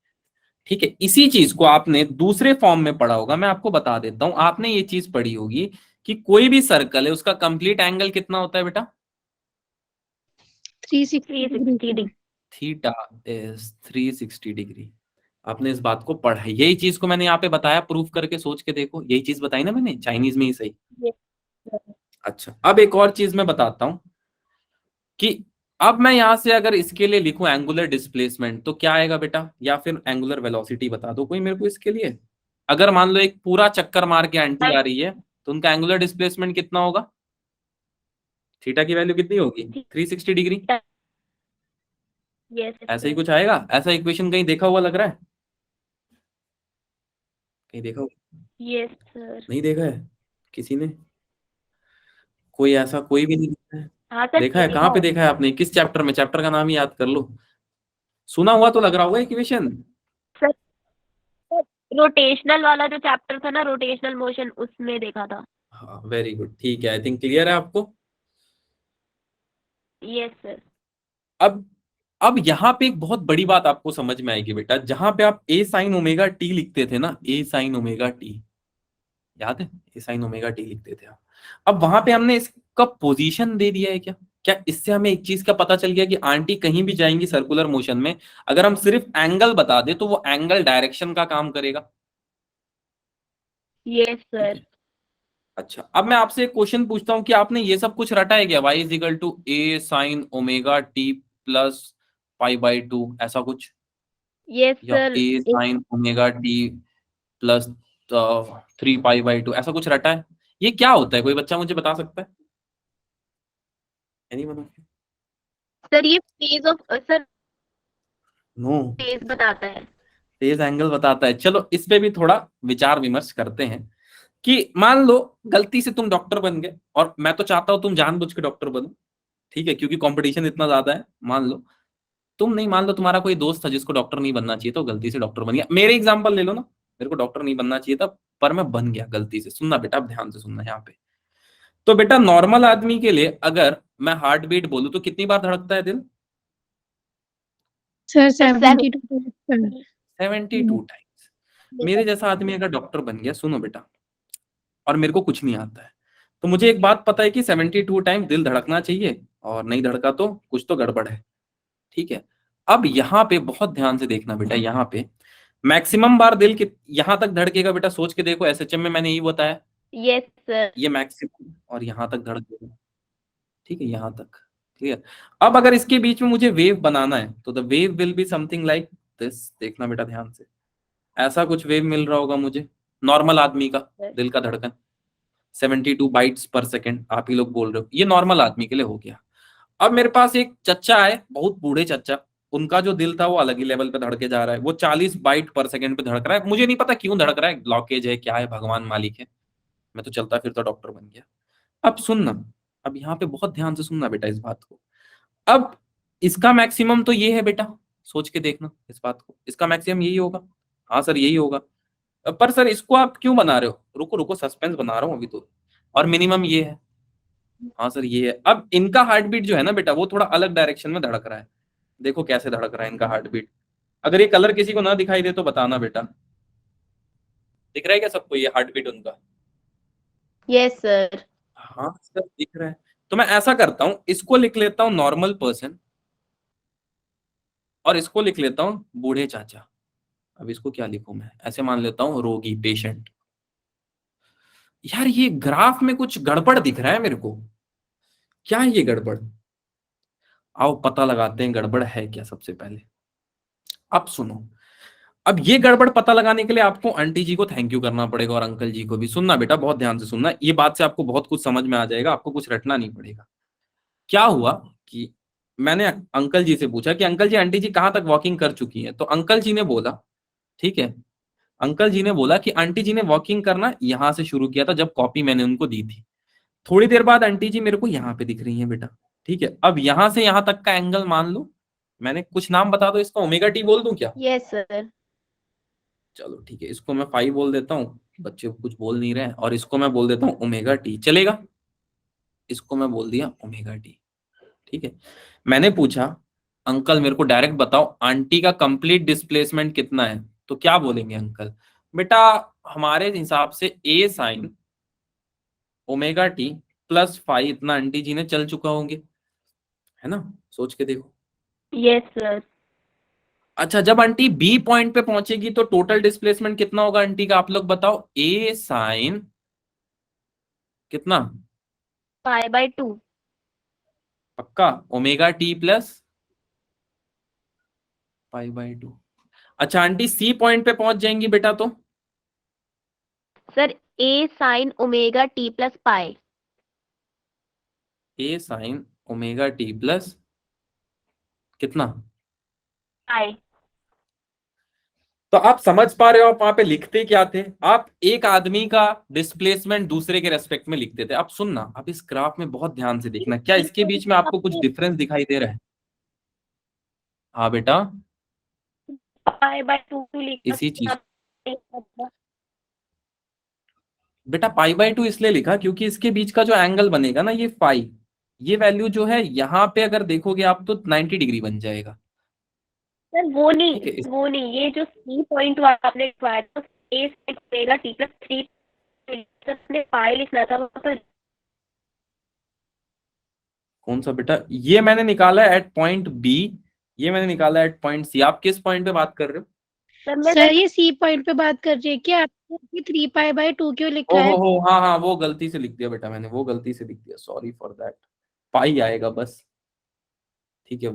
ठीक है, इसी चीज को आपने दूसरे फॉर्म में पढ़ा होगा, मैं आपको बता देता हूं। आपने ये चीज पढ़ी होगी कि कोई भी सर्कल है उसका कंप्लीट एंगल कितना होता है बेटा? 360 360 डिग्री। Theta is 360 degree. आपने इस बात को पढ़ा है, यही चीज को मैंने यहाँ पे बताया, प्रूफ करके सोच के देखो, यही चीज बताई ना मैंने, चाइनीज में ही सही। अच्छा, अब एक और चीज मैं बताता हूं कि अब मैं यहां से अगर इसके लिए लिखूं एंगुलर डिस्प्लेसमेंट तो क्या आएगा बेटा, या फिर एंगुलर वेलोसिटी बता दो कोई मेरे को इसके लिए। अगर मान लो एक पूरा चक्कर मार के आंटी आ रही है तो उनका एंगुलर डिस्प्लेसमेंट कितना होगा? थीटा की वैल्यू कितनी होगी? 360 डिग्री। यस ऐसा ही कुछ आएगा। ऐसा इक्वेशन कहीं देखा हुआ लग रहा है? कहीं देखा हुआ? Yes sir. नहीं देखा है किसी ने? कोई ऐसा कोई भी नहीं देखा है? हाँ सर, देखा है? कहाँ पे देखा है आपने? किस चैप्टर में? चैप्टर का नाम ही याद कर लो। सुना हुआ तो लग रहा होगा इक्वेशन। सर रोटेशनल वाला जो चैप्टर था ना, रोटेशनल मोशन, उसमें देखा था। हाँ वेरी गुड, ठीक है, आई थिंक क्लियर है आपको। Yes sir. अब यहाँ पे एक बहुत बड़ी बात आपको समझ में आएगी बेटा, जहां पे आप ए साइन ओमेगा टी लिखते थे ना, ए साइन ओमेगा टी, याद है? ए साइन ओमेगा टी लिखते थे आप। अब वहां पे हमने इसका पोजीशन दे दिया है क्या? क्या इससे हमें एक चीज का पता चल गया कि आंटी कहीं भी जाएंगी सर्कुलर मोशन में, अगर हम सिर्फ एंगल बता दे तो वो एंगल डायरेक्शन का काम करेगा? Yes sir. अच्छा, अब मैं आपसे एक क्वेश्चन पूछता हूं कि आपने ये सब कुछ रटा है क्या? y is equal to A sine omega t plus pi by two, ऐसा कुछ? यस या sir. A sine omega t plus 3 pi by two, ऐसा कुछ रटा है? ये क्या होता है, कोई बच्चा मुझे बता सकता है? एनीवन? सर ये phase of sir no, phase बताता है। फेज एंगल बताता है। चलो इस पे भी थोड़ा विचार विमर्श करते हैं कि मान लो गलती से तुम डॉक्टर बन गए, और मैं तो चाहता हूं तुम जानबूझ के डॉक्टर बनो, ठीक है, क्योंकि कंपटीशन इतना ज्यादा है। मान लो तुम नहीं, मान लो तुम्हारा कोई दोस्त था जिसको डॉक्टर नहीं बनना चाहिए तो गलती से डॉक्टर बन गया। मेरे एग्जांपल ले लो ना, मेरे को डॉक्टर नहीं बनना चाहिए था पर मैं बन गया गलती से। सुनना बेटा, अब ध्यान से सुनना यहाँ पे। तो बेटा नॉर्मल आदमी के लिए अगर मैं हार्ट बीट बोलूं तो कितनी बार धड़कता है दिल? Sir 72 72 times. मेरे जैसा आदमी अगर डॉक्टर बन गया, सुनो बेटा, और मेरे को कुछ नहीं आता है, तो मुझे एक बात पता है कि 72 टाइम दिल धड़कना चाहिए, और नहीं धड़का तो कुछ तो गड़बड़ है। ठीक है, अब यहाँ पे बहुत ध्यान से देखना बेटा, यहाँ पे मैक्सिमम बार दिल के यहां तक धड़केगा बेटा, सोच के देखो, एसएचएम में मैंने यही बताया। Yes sir. ये मैक्सिमम, और यहां तक धड़केगा, ठीक है, यहां तक। क्लियर? अब अगर इसके बीच में मुझे वेव बनाना है तो the wave will be something like this. देखना बेटा ध्यान से, ऐसा कुछ वेव मिल रहा होगा मुझे, नॉर्मल आदमी का दिल का धड़कन 72 बाइट्स पर सेकेंड। आप ही लोग बोल रहे हो, ये नॉर्मल आदमी के लिए हो गया। अब मेरे पास एक चच्चा है, बहुत बूढ़े चच्चा, उनका जो दिल था वो अलग ही लेवल पे धड़के जा रहा है, वो 40 बाइट पर सेकंड पे धड़क रहा है। मुझे नहीं पता क्यों धड़क रहा है, ब्लॉकेज है, क्या है, भगवान मालिक है। मैं तो चलता फिरता डॉक्टर बन गया। अब सुनना, अब यहाँ पे बहुत ध्यान से सुनना बेटा इस बात को। अब इसका मैक्सिमम तो ये है बेटा, सोच के देखना इस बात को, इसका मैक्सिमम यही होगा। हाँ सर यही होगा। पर सर इसको आप क्यों बना रहे हो? रुको रुको, सस्पेंस बना रहा हूँ अभी तो। और मिनिमम ये है। हाँ सर ये है। अब इनका हार्ट बीट जो है ना बेटा, वो थोड़ा अलग डायरेक्शन में धड़क रहा है। देखो कैसे धड़क रहा है इनका हार्ट बीट। अगर ये कलर किसी को ना दिखाई दे तो बताना बेटा, दिख रहा है क्या सबको ये हार्ट बीट उनका? Yes sir. हाँ सर दिख रहा है। तो मैं ऐसा करता हूं, इसको लिख लेता हूं नॉर्मल पर्सन, और इसको लिख लेता हूं बूढ़े चाचा। अब इसको क्या लिखूं मैं? ऐसे मान लेता हूं रोगी, पेशेंट। यार ये ग्राफ में कुछ गड़बड़ दिख रहा है मेरे को, क्या है ये गड़बड़? आओ पता लगाते हैं गड़बड़ है क्या सबसे पहले। अब सुनो, अब ये गड़बड़ पता लगाने के लिए आपको आंटी जी को थैंक यू करना पड़ेगा, और अंकल जी को भी। सुनना बेटा बहुत ध्यान से सुनना, ये बात से आपको बहुत कुछ समझ में आ जाएगा, आपको कुछ रटना नहीं पड़ेगा। क्या हुआ कि मैंने अंकल जी से पूछा कि अंकल जी आंटी जी कहाँ तक वॉकिंग कर चुकी हैं, तो अंकल जी ने बोला, ठीक है, अंकल जी ने बोला कि आंटी जी ने वॉकिंग करना यहां से शुरू किया था जब कॉपी मैंने उनको दी थी। थोड़ी देर बाद आंटी जी मेरे को यहाँ पे दिख रही है बेटा, ठीक है। अब यहां से यहां तक का एंगल मान लो, मैंने कुछ नाम बता दो इसका, ओमेगा टी बोल दूं क्या? Yes sir. चलो ठीक है, इसको मैं फाइव बोल देता हूँ, बच्चे कुछ बोल नहीं रहे हैं, और इसको मैं बोल देता हूँ ओमेगा टी, चलेगा? इसको मैं बोल दिया ओमेगा टी, ठीक है। मैंने पूछा अंकल मेरे को डायरेक्ट बताओ आंटी का कंप्लीट डिस्प्लेसमेंट कितना है, तो क्या बोलेंगे अंकल? बेटा हमारे हिसाब से a sine omega t plus five इतना आंटी जी ने चल चुका होंगे, है ना? सोच के देखो। Yes sir. अच्छा, जब आंटी बी पॉइंट पे पहुंचेगी तो टोटल डिस्प्लेसमेंट कितना होगा आंटी का, आप लोग बताओ। ए साइन कितना? π/2। पक्का? Omega t plus π/2। अच्छा आंटी सी पॉइंट पे पहुंच जाएंगी बेटा तो sir A sine omega t plus pi. A sine omega t plus कितना? पाई। तो आप समझ पा रहे हो आप वहां पे लिखते क्या थे? आप एक आदमी का डिस्प्लेसमेंट दूसरे के रेस्पेक्ट में लिखते थे। अब सुनना, आप इस ग्राफ में बहुत ध्यान से देखना, क्या इसके बीच में आपको कुछ डिफरेंस दिखाई दे रहा है? हाँ बेटा, π/2 लिखा इसी चीज, था। बेटा π/2 इसलिए लिखा क्योंकि इसके बीच का जो एंगल बनेगा ना, ये फाइव, ये वैल्यू जो है यहाँ पे अगर देखोगे आप तो 90 डिग्री बन जाएगा। सर वो ठीक है, नहीं, वो नहीं, ये जो सी पॉइंट आपने लिखवाया था ए साइन ओमेगा टी प्लस 3, आपने पाई लिखना था वहाँ पर। कौन सा बेटा? ये मैंने निकाला है एट पॉइंट बी, ये मैंने निकाला है एट पॉइंट सी। आप किस पॉइंट पे बात कर रहे हो? सर मैं सर ये सी पॉइंट पे बात कर रही है क्या? आपने 3π/2 क्यों लिखा ओ है? हो, हाँ हाँ, वो गलती से लिख दिया बेटा मैंने, वो गलती से लिख दिया, सॉरी फॉर दैट। पाई आएगा बस, ठीक है,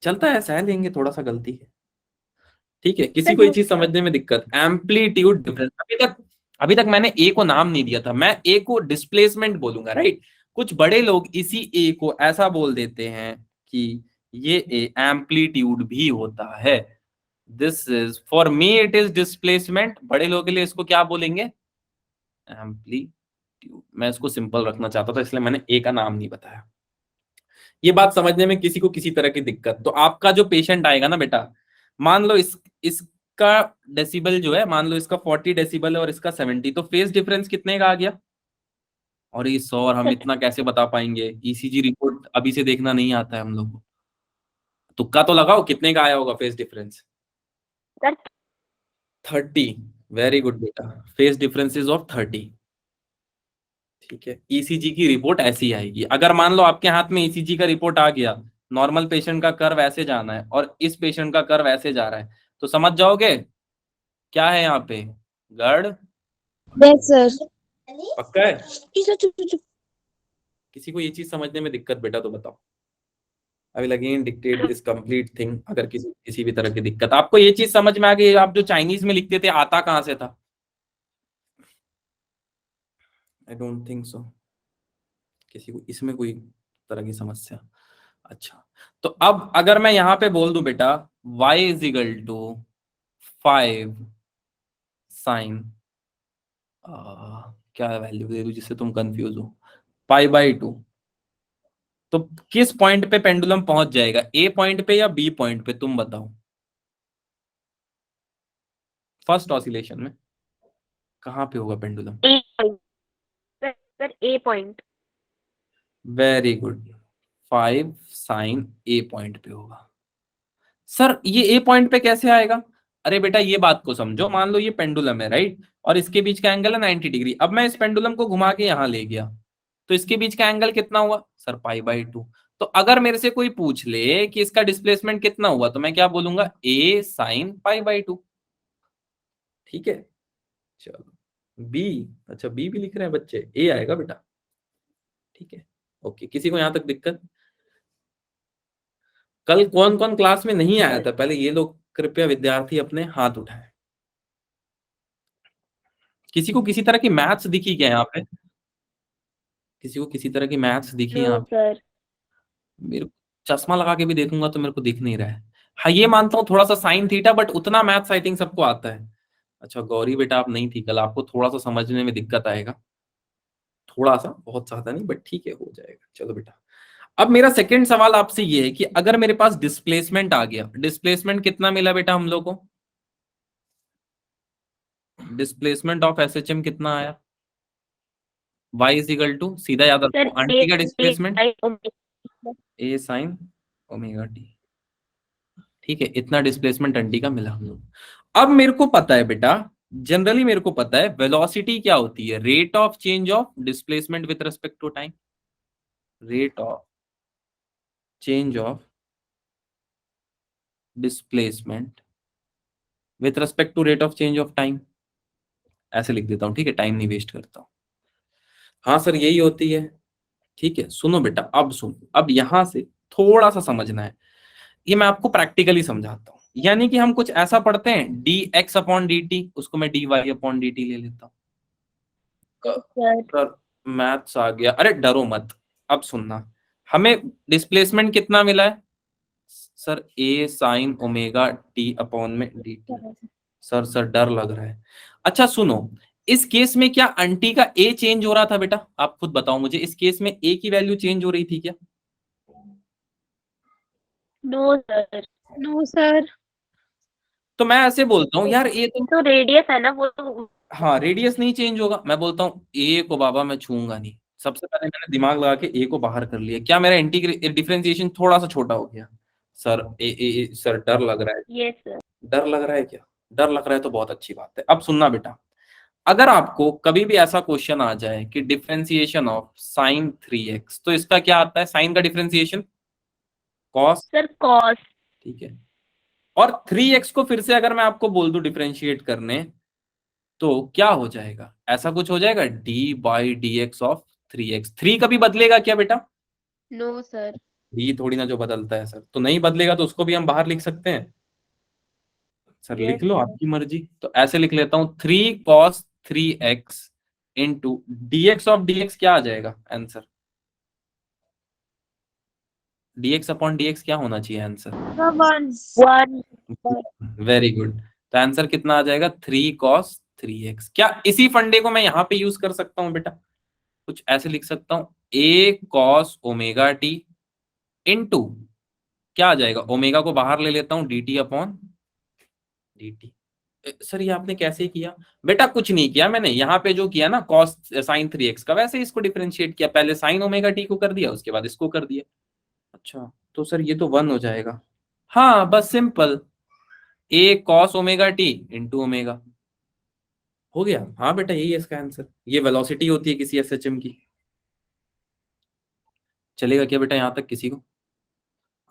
चलता है, सह लेंगे, थोड़ा सा गलती है, ठीक है। किसी को ये चीज समझने में दिक्कत? एम्पलीट्यूड डिफरेंस, अभी तक मैंने ए को नाम नहीं दिया था, मैं ए को डिस्प्लेसमेंट बोलूंगा, राइट? कुछ बड़े लोग इसी ए को ऐसा बोल देते हैं कि ये ए एम्पलीट्यूड भी होता है। This is for me it is displacement, बड़े लोगों के लिए इसको क्या बोलेंगे? एम्पलीट्यूड। मैं इसको सिंपल रखना चाहता था इसलिए मैंने ए का नाम नहीं बताया। ये बात समझने में किसी को किसी तरह की दिक्कत, तो आपका जो पेशेंट आएगा ना बेटा, मान लो इसका डेसिबल जो है, मान लो इसका 40 डेसिबल है और इसका 70, तो फेज डिफरेंस कितने का आ गया? और ये 100, और हम इतना कैसे बता पाएंगे? ईसीजी रिपोर्ट अभी से देखना नहीं आता है हम लोग को, तुक्का तो लगाओ कितने का आया होगा फेज डिफरेंस? 30। वेरी गुड बेटा, फेज डिफरेंसेस ऑफ 30, ठीक है। ईसीजी की रिपोर्ट ऐसी आएगी। अगर मान लो आपके हाथ में ईसीजी का रिपोर्ट आ गया, नॉर्मल पेशेंट का कर्व ऐसे जाना है और इस पेशेंट का कर्व ऐसे जा रहा है, तो समझ जाओगे क्या है यहाँ पे? गड़? Yes sir. पक्का है? किसी को ये चीज समझने में दिक्कत बेटा तो बताओ। I will again dictate this complete thing. अगर किसी भी तरह की दिक्कत, आपको ये चीज समझ में आ गई? आप जो चाइनीज में लिखते थे आता कहां से था? आई डोंट थिंक सो किसी को इसमें कोई तरह की समस्या। अच्छा, तो अब अगर मैं यहां पे बोल दूं बेटा y is equal to 5 sine, क्या वैल्यू दे दूं जिससे तुम कंफ्यूज हो? π/2, तो किस पॉइंट पे पेंडुलम पहुंच जाएगा? ए पॉइंट पे या बी पॉइंट पे, तुम बताओ। फर्स्ट ऑसिलेशन में कहां पे होगा पेंडुलम? ए पॉइंट। सर ए पॉइंट। वेरी गुड, 5 साइन ए पॉइंट पे होगा। सर ये ए पॉइंट पे कैसे आएगा? अरे बेटा ये बात को समझो, मान लो ये पेंडुलम है, राइट, और इसके बीच का एंगल है 90 डिग्री। अब मैं इस पेंडुलम को घुमा के यहां ले गया, तो इसके बीच का एंगल कितना हुआ? सर π/2। तो अगर मेरे से कोई पूछ ले कि इसका डिस्प्लेसमेंट कितना हुआ, तो मैं क्या बोलूंगा? ए साइन π/2, ठीक है। चलो बी, अच्छा बी भी लिख रहे हैं बच्चे, ए आएगा बेटा, ठीक है, ओके। किसी को यहां तक दिक्कत? कल कौन कौन क्लास में नहीं आया था पहले ये लोग कृपया विद्यार्थी अपने हाथ उठाएं। किसी को किसी तरह की मैथ्स दिखी क्या यहाँ पे? किसी को किसी तरह की मैथ्स दिखी यहाँ नो पे? सर। मेरे को चश्मा लगा के भी देखूंगा तो मेरे को दिख नहीं रहा है। हाँ ये मानता हूँ थोड़ा सा साइन थीटा, बट उतना मैथ्स आई थिंक सबको आता है। अच्छा गौरी बेटा आप नहीं थी कल, आपको थोड़ा सा समझने में दिक्कत आएगा, थोड़ा सा, बहुत ज्यादा नहीं, बट ठीक है, हो जाएगा। चलो बेटा, अब मेरा सेकंड सवाल आपसे ये है कि अगर मेरे पास डिस्प्लेसमेंट आ गया, डिस्प्लेसमेंट कितना मिला बेटा हम लोग को? डिस्प्लेसमेंट ऑफ एसएचएम कितना आया? y इज इक्वल टू, सीधा याद सर रखो, आंटी का displacement A A sine omega T. ठीक है, इतना डिस्प्लेसमेंट आंटी का मिला हम लोग। अब मेरे को पता है बेटा, जनरली मेरे को पता है वेलोसिटी क्या होती है, rate of change of displacement with respect to time, rate of change of displacement with respect to rate of change of time. ऐसे लिख देता हूं, ठीक है, टाइम नहीं वेस्ट करता हूं। हाँ सर यही होती है। ठीक है, सुनो बेटा, अब सुनो, अब यहां से थोड़ा सा समझना है, ये मैं आपको प्रैक्टिकली समझाता हूँ। यानी कि हम कुछ ऐसा पढ़ते हैं, d x upon d t, उसको मैं d y upon d t ले लेता हूँ। सर सर मैथ्स आ गया, अरे डरो मत। अब सुनना, हमें डिस्प्लेसमेंट कितना मिला है सर? ए साइन ओमेगा टी अपॉन में डी टी। सर डर लग रहा है। अच्छा सुनो, इस केस में क्या आंटी का ए चेंज हो रहा था बेटा? आप खुद बताओ मुझे, इस केस में ए की वैल्यू चेंज हो रही थी क्या? No sir, no sir. तो मैं ऐसे बोलता हूँ यार, ए तो, तो रेडियस है ना वो तो। हाँ रेडियस नहीं चेंज होगा, मैं बोलता हूँ ए को बाबा मैं छूंगा नहीं। सबसे पहले मैंने दिमाग लगा के ए को बाहर कर लिया, क्या मेरा इंटीग्रेट डिफरेंशिएशन थोड़ा सा छोटा हो गया? सर सर डर लग रहा है। Yes sir. डर लग रहा है क्या? डर लग रहा है तो बहुत अच्छी बात है। अब सुनना बेटा, अगर आपको कभी भी ऐसा क्वेश्चन आ जाए कि डिफरेंशिएशन ऑफ साइन 3x, तो इसका क्या आता है? साइन का डिफरेंशिएशन कॉस। Sir cos. ठीक है, और 3x को फिर से अगर मैं आपको बोल दूं डिफरेंशिएट करने, तो क्या हो जाएगा? ऐसा कुछ हो जाएगा, D by D x of 3x। 3 कभी बदलेगा क्या बेटा? No sir. डी थोड़ी ना जो बदलता है सर, तो नहीं बदलेगा तो उसको भी हम बाहर लिख सकते हैं। सर लिख यस लो, सर। आपकी मर्जी। तो ऐसे लिख लेता हूं, 3 cos 3x into D x of D x, क्या आ जाएगा आंसर? dx अपॉन dx क्या होना चाहिए answer? One. One. Very good. तो आंसर कितना आ जाएगा? 3 cos 3x। क्या इसी फंडे को मैं यहाँ पे यूज कर सकता हूँ बेटा? कुछ ऐसे लिख सकता हूँ, a cos omega t into क्या आ जाएगा, ओमेगा को बाहर ले लेता हूँ, D T upon d T. Sir ये आपने कैसे किया? बेटा कुछ नहीं किया मैंने, यहाँ पे जो किया ना cos साइन 3x का, वैसे इसको डिफरेंशिएट किया, पहले साइन ओमेगा टी को कर दिया, उसके बाद इसको कर दिया। अच्छा तो सर ये तो 1 हो जाएगा। हाँ बस simple, a cos omega t into omega हो गया। हाँ बेटा यही है इसका आंसर, ये वेलोसिटी होती है किसी एसएचएम की। चलेगा क्या बेटा यहां तक किसी को?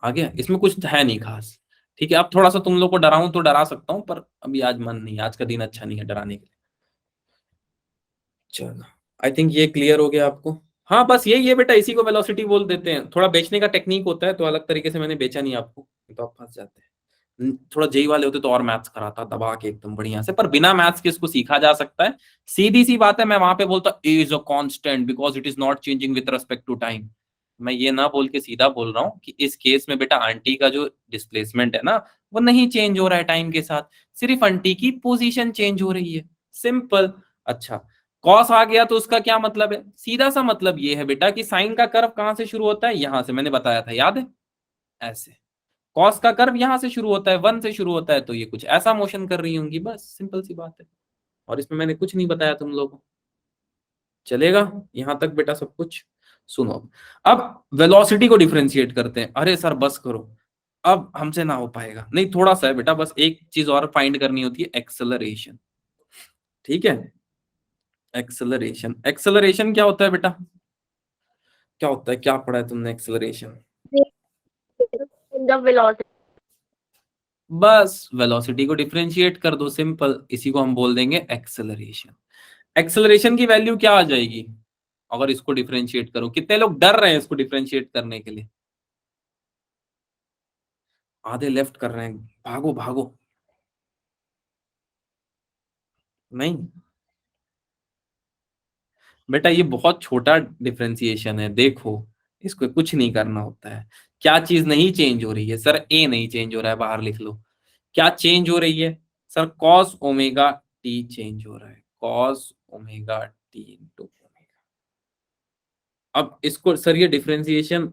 आ गया? इसमें कुछ है नहीं खास। ठीक है, अब थोड़ा सा तुम लोग को डराऊं तो डरा सकता हूं, पर अभी आज मन नहीं, आज का दिन अच्छा नहीं है डराने के लिए। चलो आई थिंक ये क्लियर हो गया आपको। हाँ बस यही है बेटा, इसी को वेलोसिटी बोल देते हैं। थोड़ा बेचने का टेक्निक होता है, तो अलग तरीके से मैंने बेचा नहीं आपको, तो आप फंस जाते हैं। थोड़ा जेई वाले होते तो और मैथ्स कराता दबा के एकदम बढ़िया से, पर बिना मैथ्स के इसको सीखा जा सकता है। सीधी सी बात है, मैं वहां पे बोलता a is a constant because it is not changing with respect to time. मैं ये ना बोल के सीधा बोल रहा हूँ कि इस केस में बेटा आंटी का जो डिस्प्लेसमेंट है ना, वो नहीं चेंज हो रहा है टाइम के साथ, सिर्फ आंटी की पोजीशन चेंज हो रही है, सिंपल। अच्छा, कॉस आ गया तो उसका क्या मतलब है? सीधा सा मतलब ये है बेटा कि साइन का कर्व कहां से शुरू होता है? यहां से, मैंने बताया था याद है? ऐसे कॉस का कर्व यहां से शुरू होता है, 1 से शुरू होता है, तो ये कुछ ऐसा मोशन कर रही होंगी, बस सिंपल सी बात है। और इसमें मैंने कुछ नहीं बताया तुम लोगों को। चलेगा यहां तक बेटा सब कुछ? सुनो, अब वेलोसिटी को डिफरेंशिएट करते हैं। अरे सर बस करो, अब हमसे ना हो पाएगा। नहीं थोड़ा सा है बेटा, बस एक चीज और फाइंड करनी होती है, एक्सेलरेशन। ठीक है, एक्सेलरेशन। एक्सेलरेशन क्या होता है बेटा? क्या होता है, क्या पढ़ा है तुमने एक्सेलरेशन? The velocity. बस वेलोसिटी को डिफरेंशिएट कर दो, सिंपल, इसी को हम बोल देंगे एक्सेलरेशन। एक्सेलरेशन की वैल्यू क्या आ जाएगी अगर इसको डिफरेंशिएट करो? कितने लोग डर रहे हैं इसको डिफरेंशिएट करने के लिए? आधे लेफ्ट कर रहे हैं, भागो भागो। नहीं बेटा, ये बहुत छोटा डिफरेंशिएशन है, देखो इसको कुछ नहीं करना होता है। क्या चीज नहीं चेंज हो रही है? सर ए नहीं चेंज हो रहा है, बाहर लिख लो। क्या चेंज हो रही है? Sir cos omega T change हो रहा है, cos omega t into omega. अब इसको सर ये डिफरेंशिएशन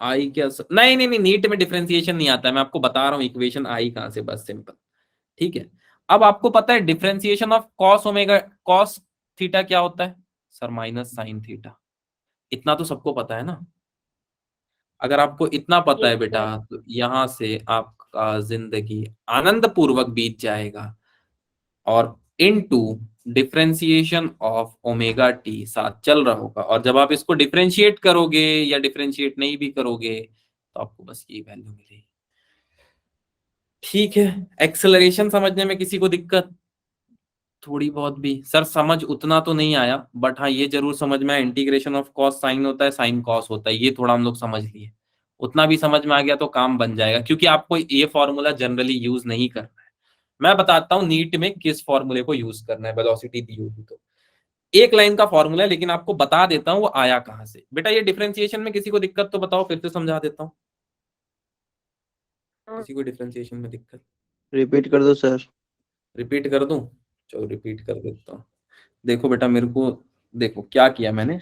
आई क्या नहीं नहीं नहीं, नीट में डिफरेंशिएशन नहीं आता है, मैं आपको बता रहा हूँ इक्वेशन आई कहां से, बस सिंपल। ठीक है, अब आपको पता है differentiation of cos omega, cos theta क्या होता है सर? Minus sine theta. इतना तो सबको पता है ना। अगर आपको इतना पता है Yes, बेटा, sir. तो यहां से आपका जिंदगी आनंद पूर्वक बीत जाएगा। और into differentiation of omega T साथ चल रहा होगा, और जब आप इसको डिफरेंशिएट करोगे या डिफरेंशिएट नहीं भी करोगे तो आपको बस ये वैल्यू मिलेगी। ठीक है, एक्सेलरेशन समझने में किसी को दिक्कत? थोड़ी बहुत भी सर, समझ उतना तो नहीं आया, बट हाँ ये जरूर समझ में आया इंटीग्रेशन ऑफ कॉस साइन होता है, साइन कॉस होता है, ये थोड़ा हम लोग समझ लिए। उतना भी समझ में आ गया तो काम बन जाएगा, क्योंकि आपको ये फॉर्मूला जनरली यूज नहीं करना है। मैं बताता हूँ नीट में किस फॉर्मूले को यूज करना है, वेलोसिटी दी होगी तो। एक लाइन का फॉर्मूला है, लेकिन आपको बता देता हूँ वो आया कहां से। बेटा ये डिफरेंशिएशन में किसी को दिक्कत तो बताओ, फिर से समझा देता हूँ। किसी को डिफरेंशिएशन में दिक्कत? रिपीट कर दो सर। रिपीट कर दूं? चलो रिपीट कर देता हूँ। देखो बेटा, मेरे को देखो क्या किया मैंने,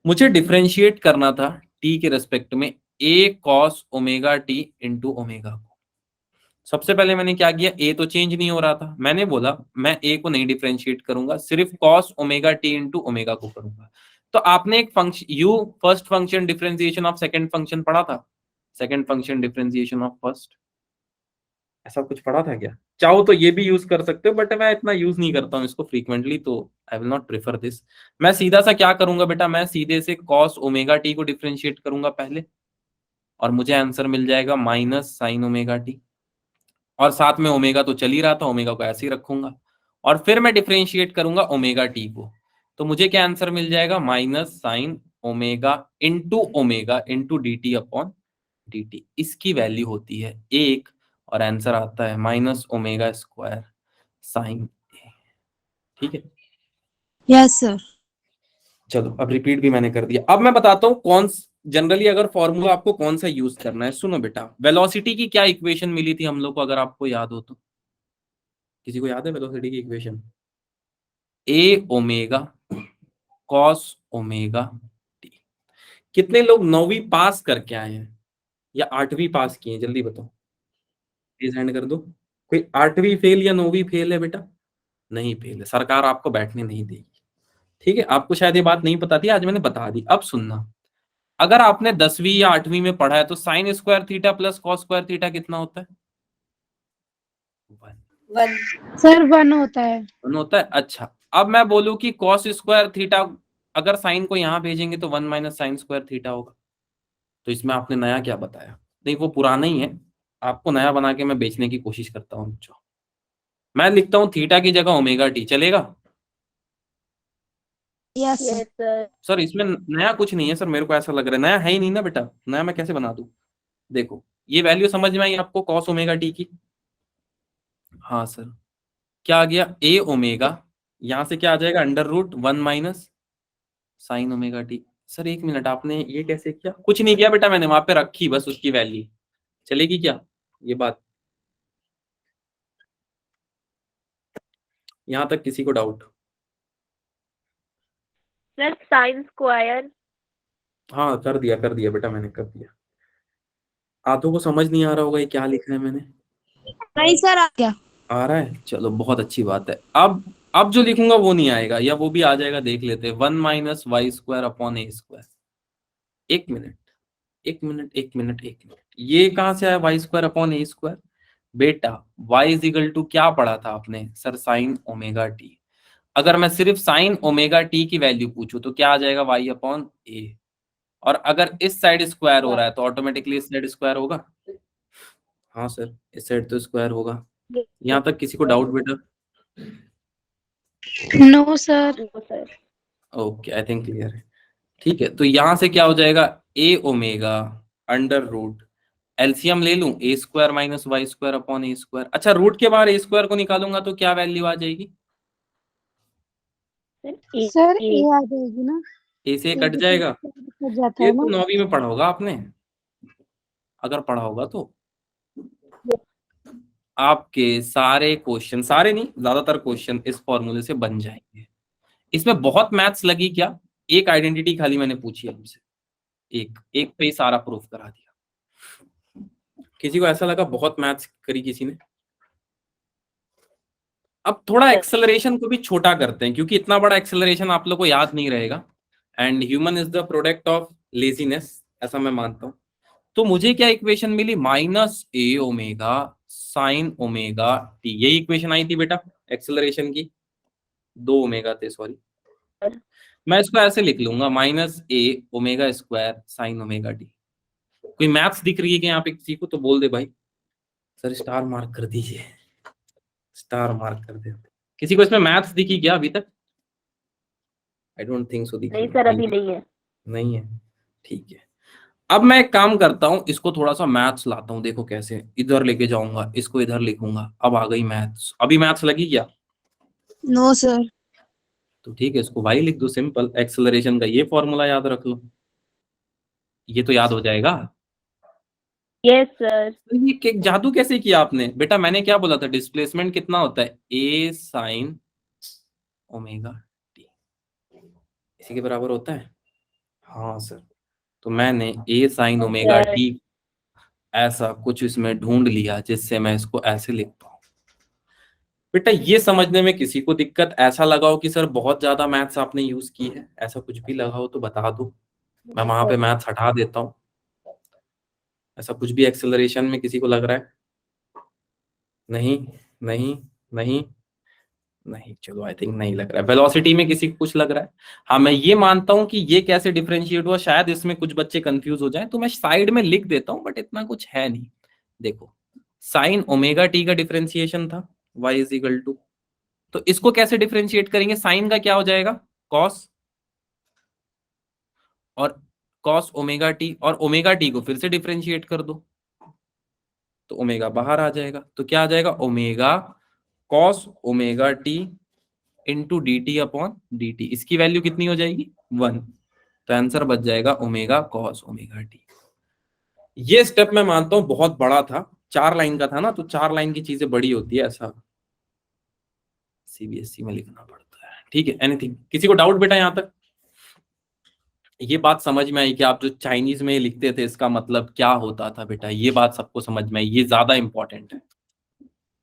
मुझे डिफरेंशिएट करना था टी के रेस्पेक्ट में a cos omega t into omega को। सबसे पहले मैंने क्या किया, ए तो चेंज नहीं हो रहा था, मैंने बोला मैं ए को नहीं डिफरेंशिएट करूंगा, सिर्फ cos omega t into omega को करूंगा। तो आपने एक function you first function differentiation of second function पढ़ा था, second function differentiation of first, ऐसा कुछ पढ़ा था क्या? चाहो तो ये भी यूज कर सकते हो, बट मैं इतना यूज नहीं करता हूँ इसको फ्रीक्वेंटली, तो I will not prefer this. मैं सीधा सा क्या करूंगा बेटा, मैं सीधे से कॉस ओमेगा टी को डिफरेंशिएट करूंगा पहले, और मुझे आंसर मिल जाएगा माइनस साइन ओमेगा टी। और साथ में ओमेगा तो चल ही रहा था, ओमेगा को ऐसे ही रखूंगा, और फिर मैं डिफरेंशिएट करूंगा ओमेगा टी को। तो मुझे क्या आंसर मिल जाएगा, minus sine omega into D T upon d T. इसकी वैल्यू होती है 1, और आंसर आता है माइनस ओमेगा स्क्वायर साइन ए। ठीक है, यस सर। चलो अब रिपीट भी मैंने कर दिया। अब मैं बताता हूँ कौन जनरली अगर फॉर्मूला आपको कौन सा यूज करना है। सुनो बेटा, वेलोसिटी की क्या इक्वेशन मिली थी हम लोग को, अगर आपको याद हो तो? किसी को याद है वेलोसिटी की इक्वेशन? ए ओमेगा कॉस ओमेगा टी। कितने लोग 9वीं पास करके आए हैं या 8वीं पास किए हैं, जल्दी बताओ, प्लीज हैंड कर दो। कोई 8वीं फेल या 9वीं फेल है बेटा? नहीं फेल है, सरकार आपको बैठने नहीं देगी। ठीक है, आपको शायद ये बात नहीं पता थी, आज मैंने बता दी। अब सुनना, अगर आपने 10वीं या 8वीं में पढ़ा है तो sine square theta plus cos square theta कितना होता है? 1 सर 1 होता है। होता है। अच्छा, अब मैं बोलूं कि कॉस स्क्वायर थीटा, अगर साइन को यहां भेजेंगे तो 1 माइनस साइन स्क्वायर थीटा होगा। तो इसमें आपने नया क्या बताया? नहीं, वो पुराना ही है, आपको नया बना के मैं बेचने की कोशिश करता हूँ। जो मैं लिखता हूँ थीटा की जगह ओमेगा टी, चलेगा? Yes Yes, sir. सर इसमें नया कुछ नहीं है सर, मेरे को ऐसा लग रहा है नया है ही नहीं ना बेटा, नया मैं कैसे बना दूं? देखो ये वैल्यू समझ में आई आपको कॉस ओमेगा टी की? हाँ सर, क्या आ गया, ए ओमेगा, यहां से क्या आ जाएगा, under root 1 minus sine omega t. Sir एक मिनट, आपने ये कैसे किया? कुछ नहीं किया बेटा, मैंने वहां पे रखी बस उसकी वैल्यू। चलेगी क्या ये बात? यहां तक किसी को डाउट? Sir, sin square. हाँ कर दिया बेटा, मैंने कर दिया। आधों को समझ नहीं आ रहा होगा ये क्या लिखा है मैंने। नहीं सर, आ गया। आ रहा है, चलो बहुत अच्छी बात है। अब जो लिखूंगा वो नहीं आएगा, या वो भी आ जाएगा, देख लेते हैं। 1 minus y square upon a square. एक मिनट एक मिनट एक मिनट एक मिनट, ये कहां से आया Y square upon a square? बेटा वाई इज इक्वल टू क्या पढ़ा था आपने सर, साइन ओमेगा टी। अगर मैं सिर्फ साइन ओमेगा टी की वैल्यू पूछूं तो क्या आ जाएगा, वाई अपॉन ए। और अगर इस साइड स्क्वायर हो रहा है तो ऑटोमेटिकली इस साइड स्क्वायर होगा। हाँ सर, इस साइड तो स्क्वायर होगा। यहाँ तक किसी को डाउट बेटा? No sir. No, sir. Okay, I think clear है। ठीक है, तो यहां से क्या हो जाएगा, a omega under root, LCM ले लूं, a square minus y square upon a square. अच्छा, रूट के बाहर ए स्क्वायर को निकालूंगा तो क्या वैल्यू आ जाएगी? Sir, A. सर ए आ जाएगी ना, ए से ए कट भी जाएगा। कट जाता ये है तो ना। 9वीं में पढ़ा होगा आपने, अगर पढ़ा होगा तो। आपके सारे क्वेश्चन, सारे नहीं ज्यादातर क्वेश्चन इस फॉर्मूले से बन जाएंगे। इसमें बहुत मैथ्स लगी क्या? एक आइडेंटिटी खाली मैंने पूछी है हमसे, एक एक पे ही सारा प्रूफ करा दिया। किसी को ऐसा लगा बहुत मैथ्स करी किसी ने? अब थोड़ा एक्सेलरेशन को भी छोटा करते हैं, क्योंकि इतना बड़ा एक्सेलरेशन आप लोग को याद नहीं रहेगा, and human is the product of laziness, ऐसा मैं मानता हूं। तो मुझे क्या equation milli? Minus a omega sine omega T, यही इक्वेशन आई थी बेटा एक्सेलरेशन की। 2 ओमेगा थे, सॉरी। मैं इसको ऐसे लिख लूंगा, minus a omega square sine omega t. कोई मैथ्स दिख रही है कि यहाँ पे किसी को? तो बोल दे भाई। सर स्टार मार्क कर दीजिए, स्टार मार्क कर दे। किसी को इसमें मैथ्स दिखी क्या अभी तक? आई डोंट थिंक सो दिखी। नहीं सर, अभी नहीं है। नहीं है, ठीक है। अब मैं एक काम करता हूं, इसको थोड़ा सा मैथ्स लाता हूं, देखो कैसे। इधर लेके जाऊंगा, इसको इधर लिखूंगा। अब आ गई मैथ्स। अभी मैथ्स लगी क्या? No sir. तो ठीक है, इसको वाई लिख दो, सिंपल। एक्सेलरेशन का ये फॉर्मूला याद रख लो, ये तो याद हो जाएगा। Yes sir. तो ये जादू कैसे किया आपने बेटा? मैंने क्या बोला था? डिस्प्लेसमेंट कितना होता है? ए साइन ओमेगा टी, इसी के बराबर होता है। हाँ सर। तो मैंने ए साइन ओमेगा सर टी ऐसा कुछ इसमें ढूंढ लिया जिससे मैं इसको ऐसे लिख पाऊं। बेटा ये समझने में किसी को दिक्कत ऐसा लगा हो कि सर बहुत ज्यादा मैथ्स आपने यूज की है, ऐसा कुछ भी लगा हो तो बता दो, मैं वहां पे मैथ्स हटा देता हूं। ऐसा कुछ भी एक्सेलरेशन में किसी को लग रहा है? नहीं नहीं नहीं नहीं, चलो आई थिंक नहीं लग रहा है। वेलोसिटी में किसी को कुछ लग रहा है? हाँ, मैं ये मानता हूं कि ये कैसे डिफरेंशिएट हुआ, शायद इसमें कुछ बच्चे कंफ्यूज हो जाएं, तो मैं साइड में लिख देता हूं, बट इतना कुछ है नहीं। देखो, साइन ओमेगा टी का डिफरेंशिएशन था y इज इक्वल टू, तो इसको कैसे डिफरेंशिएट करेंगे? साइन का क्या हो जाएगा? कॉस, और कॉस ओमेगा टी, और ओमेगा टी को फिर से डिफरेंशिएट कर दो तो ओमेगा बाहर आ जाएगा। तो क्या आ जाएगा? Omega cos omega t into D T upon d T. इसकी वैल्यू कितनी हो जाएगी? 1। तो आंसर बच जाएगा ओमेगा कॉस ओमेगा टी। ये स्टेप मैं मानता हूं बहुत बड़ा था, 4 लाइन का था ना, तो 4 लाइन की चीजें बड़ी होती है, ऐसा सीबीएसई में लिखना पड़ता है। ठीक है, एनीथिंग, किसी को डाउट बेटा यहां तक? ये बात समझ में आई कि आप जो चाइनीज में लिखते थे इसका मतलब क्या होता था बेटा? ये बात सबको समझ में आई, ये ज्यादा इंपॉर्टेंट है।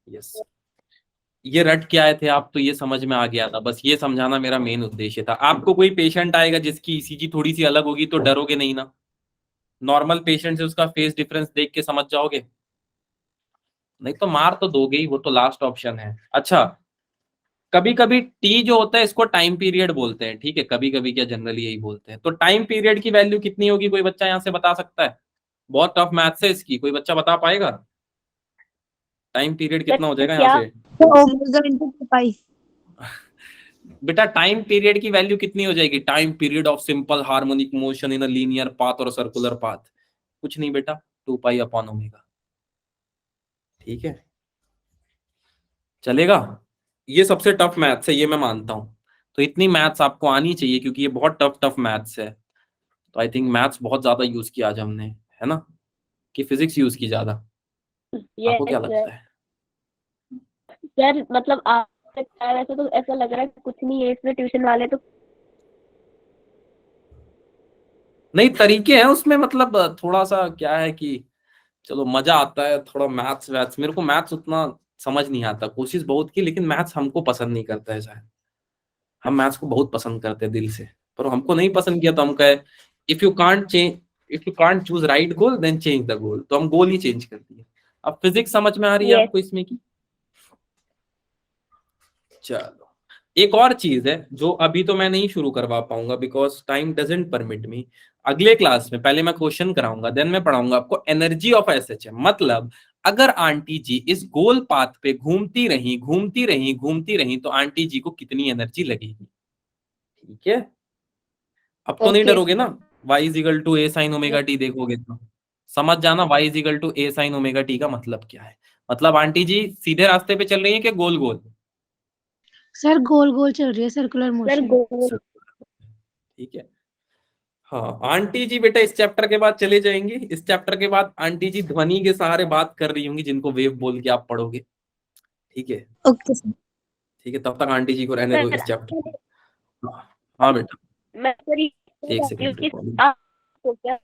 यस, ये रट के आए थे आप तो ये समझ में आ गया था, बस ये समझाना मेरा मेन उद्देश्य था। आपको कोई पेशेंट आएगा जिसकी ईसीजी थोड़ी सी अलग होगी तो डरोगे नहीं ना? नॉर्मल पेशेंट से उसका फेस डिफरेंस देख के समझ जाओगे? नहीं तो मार तो दोगे ही, वो तो लास्ट ऑप्शन है। अच्छा, कभी कभी टी जो होता है इसको टाइम पीरियड बोलते हैं, ठीक है? कभी कभी क्या, जनरली यही बोलते हैं। तो टाइम पीरियड की वैल्यू कितनी होगी? कोई बच्चा यहाँ से बता सकता है? बहुत टफ मैथ्स है इसकी, कोई बच्चा बता पाएगा? टाइम पीरियड कितना हो जाएगा यहाँ क्या? से? तो ओमेगा इंटू पाई। बेटा टाइम पीरियड की वैल्यू कितनी हो जाएगी? Time period of simple harmonic motion in a linear path और सर्कुलर पाथ, कुछ नहीं बेटा, 2 पाई अपॉन ओमेगा। ठीक है, चलेगा? ये सबसे टफ मैथ्स है, ये मैं मानता हूं। तो इतनी मैथ्स आपको आनी चाहिए क्योंकि ये बहुत टफ टफ मैथ्स है। तो आई थिंक मैथ्स बहुत ज्यादा यूज किया आज हमने, है ना? कि फिजिक्स यूज की ज्यादा? आपको क्या यस लगता है? सर, मतलब आप वैसे तो ऐसा लग रहा है कि कुछ नहीं है इसमें, ट्यूशन वाले तो नहीं, तरीके हैं उसमें, मतलब थोड़ा सा क्या है कि चलो मजा आता है थोड़ा। मैथ्स वैथ्स, मेरे को मैथ्स उतना समझ नहीं आता, कोशिश बहुत की, लेकिन मैथ्स हमको पसंद नहीं करता है शायद। हम मैथ्स को बहुत पसंद करते हैं दिल से, पर हमको नहीं पसंद किया तो हम कहे if you can't change, if you can't choose right goal then change the goal, तो हम गोल ही चेंज कर दिए। अब फिजिक्स समझ में आ रही है यस आपको इसमें की? चलो, एक और चीज है जो अभी तो मैं नहीं शुरू करवा पाऊंगा because time doesn't permit me. अगले क्लास में पहले मैं क्वेश्चन कराऊंगा, देन मैं पढ़ाऊंगा आपको एनर्जी ऑफ एसएचएम। मतलब अगर आंटी जी इस गोल पाथ पे घूमती रही घूमती रही घूमती रही तो आंटी जी को कितनी एनर्जी लगेगी? ठीक है, अब तो नहीं ओके। डरोगे ना? y is equal to A sine omega t देखोगे तो समझ जाना y is equal to A sine omega t का मतलब क्या है। मतलब आंटी जी सीधे रास्ते पे चल रही है कि गोल गोल? सर गोल गोल चल रही है, सर्कुलर सर मोशन। गोल। ठीक है। हाँ, आंटी जी बेटा इस चैप्टर के बाद चले जाएंगे। इस चैप्टर के बाद आंटी जी ध्वनि के सहारे बात कर रही होंगी, जिनको वेव बोल के आप पढ़ोगे। ठीक है, ओके सर। ठीक है, तब तक आंटी जी को रहने दो सर इस चैप्टर में। हाँ हाँ बेटा, मैं सर ये एक चाहती हूँ सेकंड कि रुको। आप तो क्या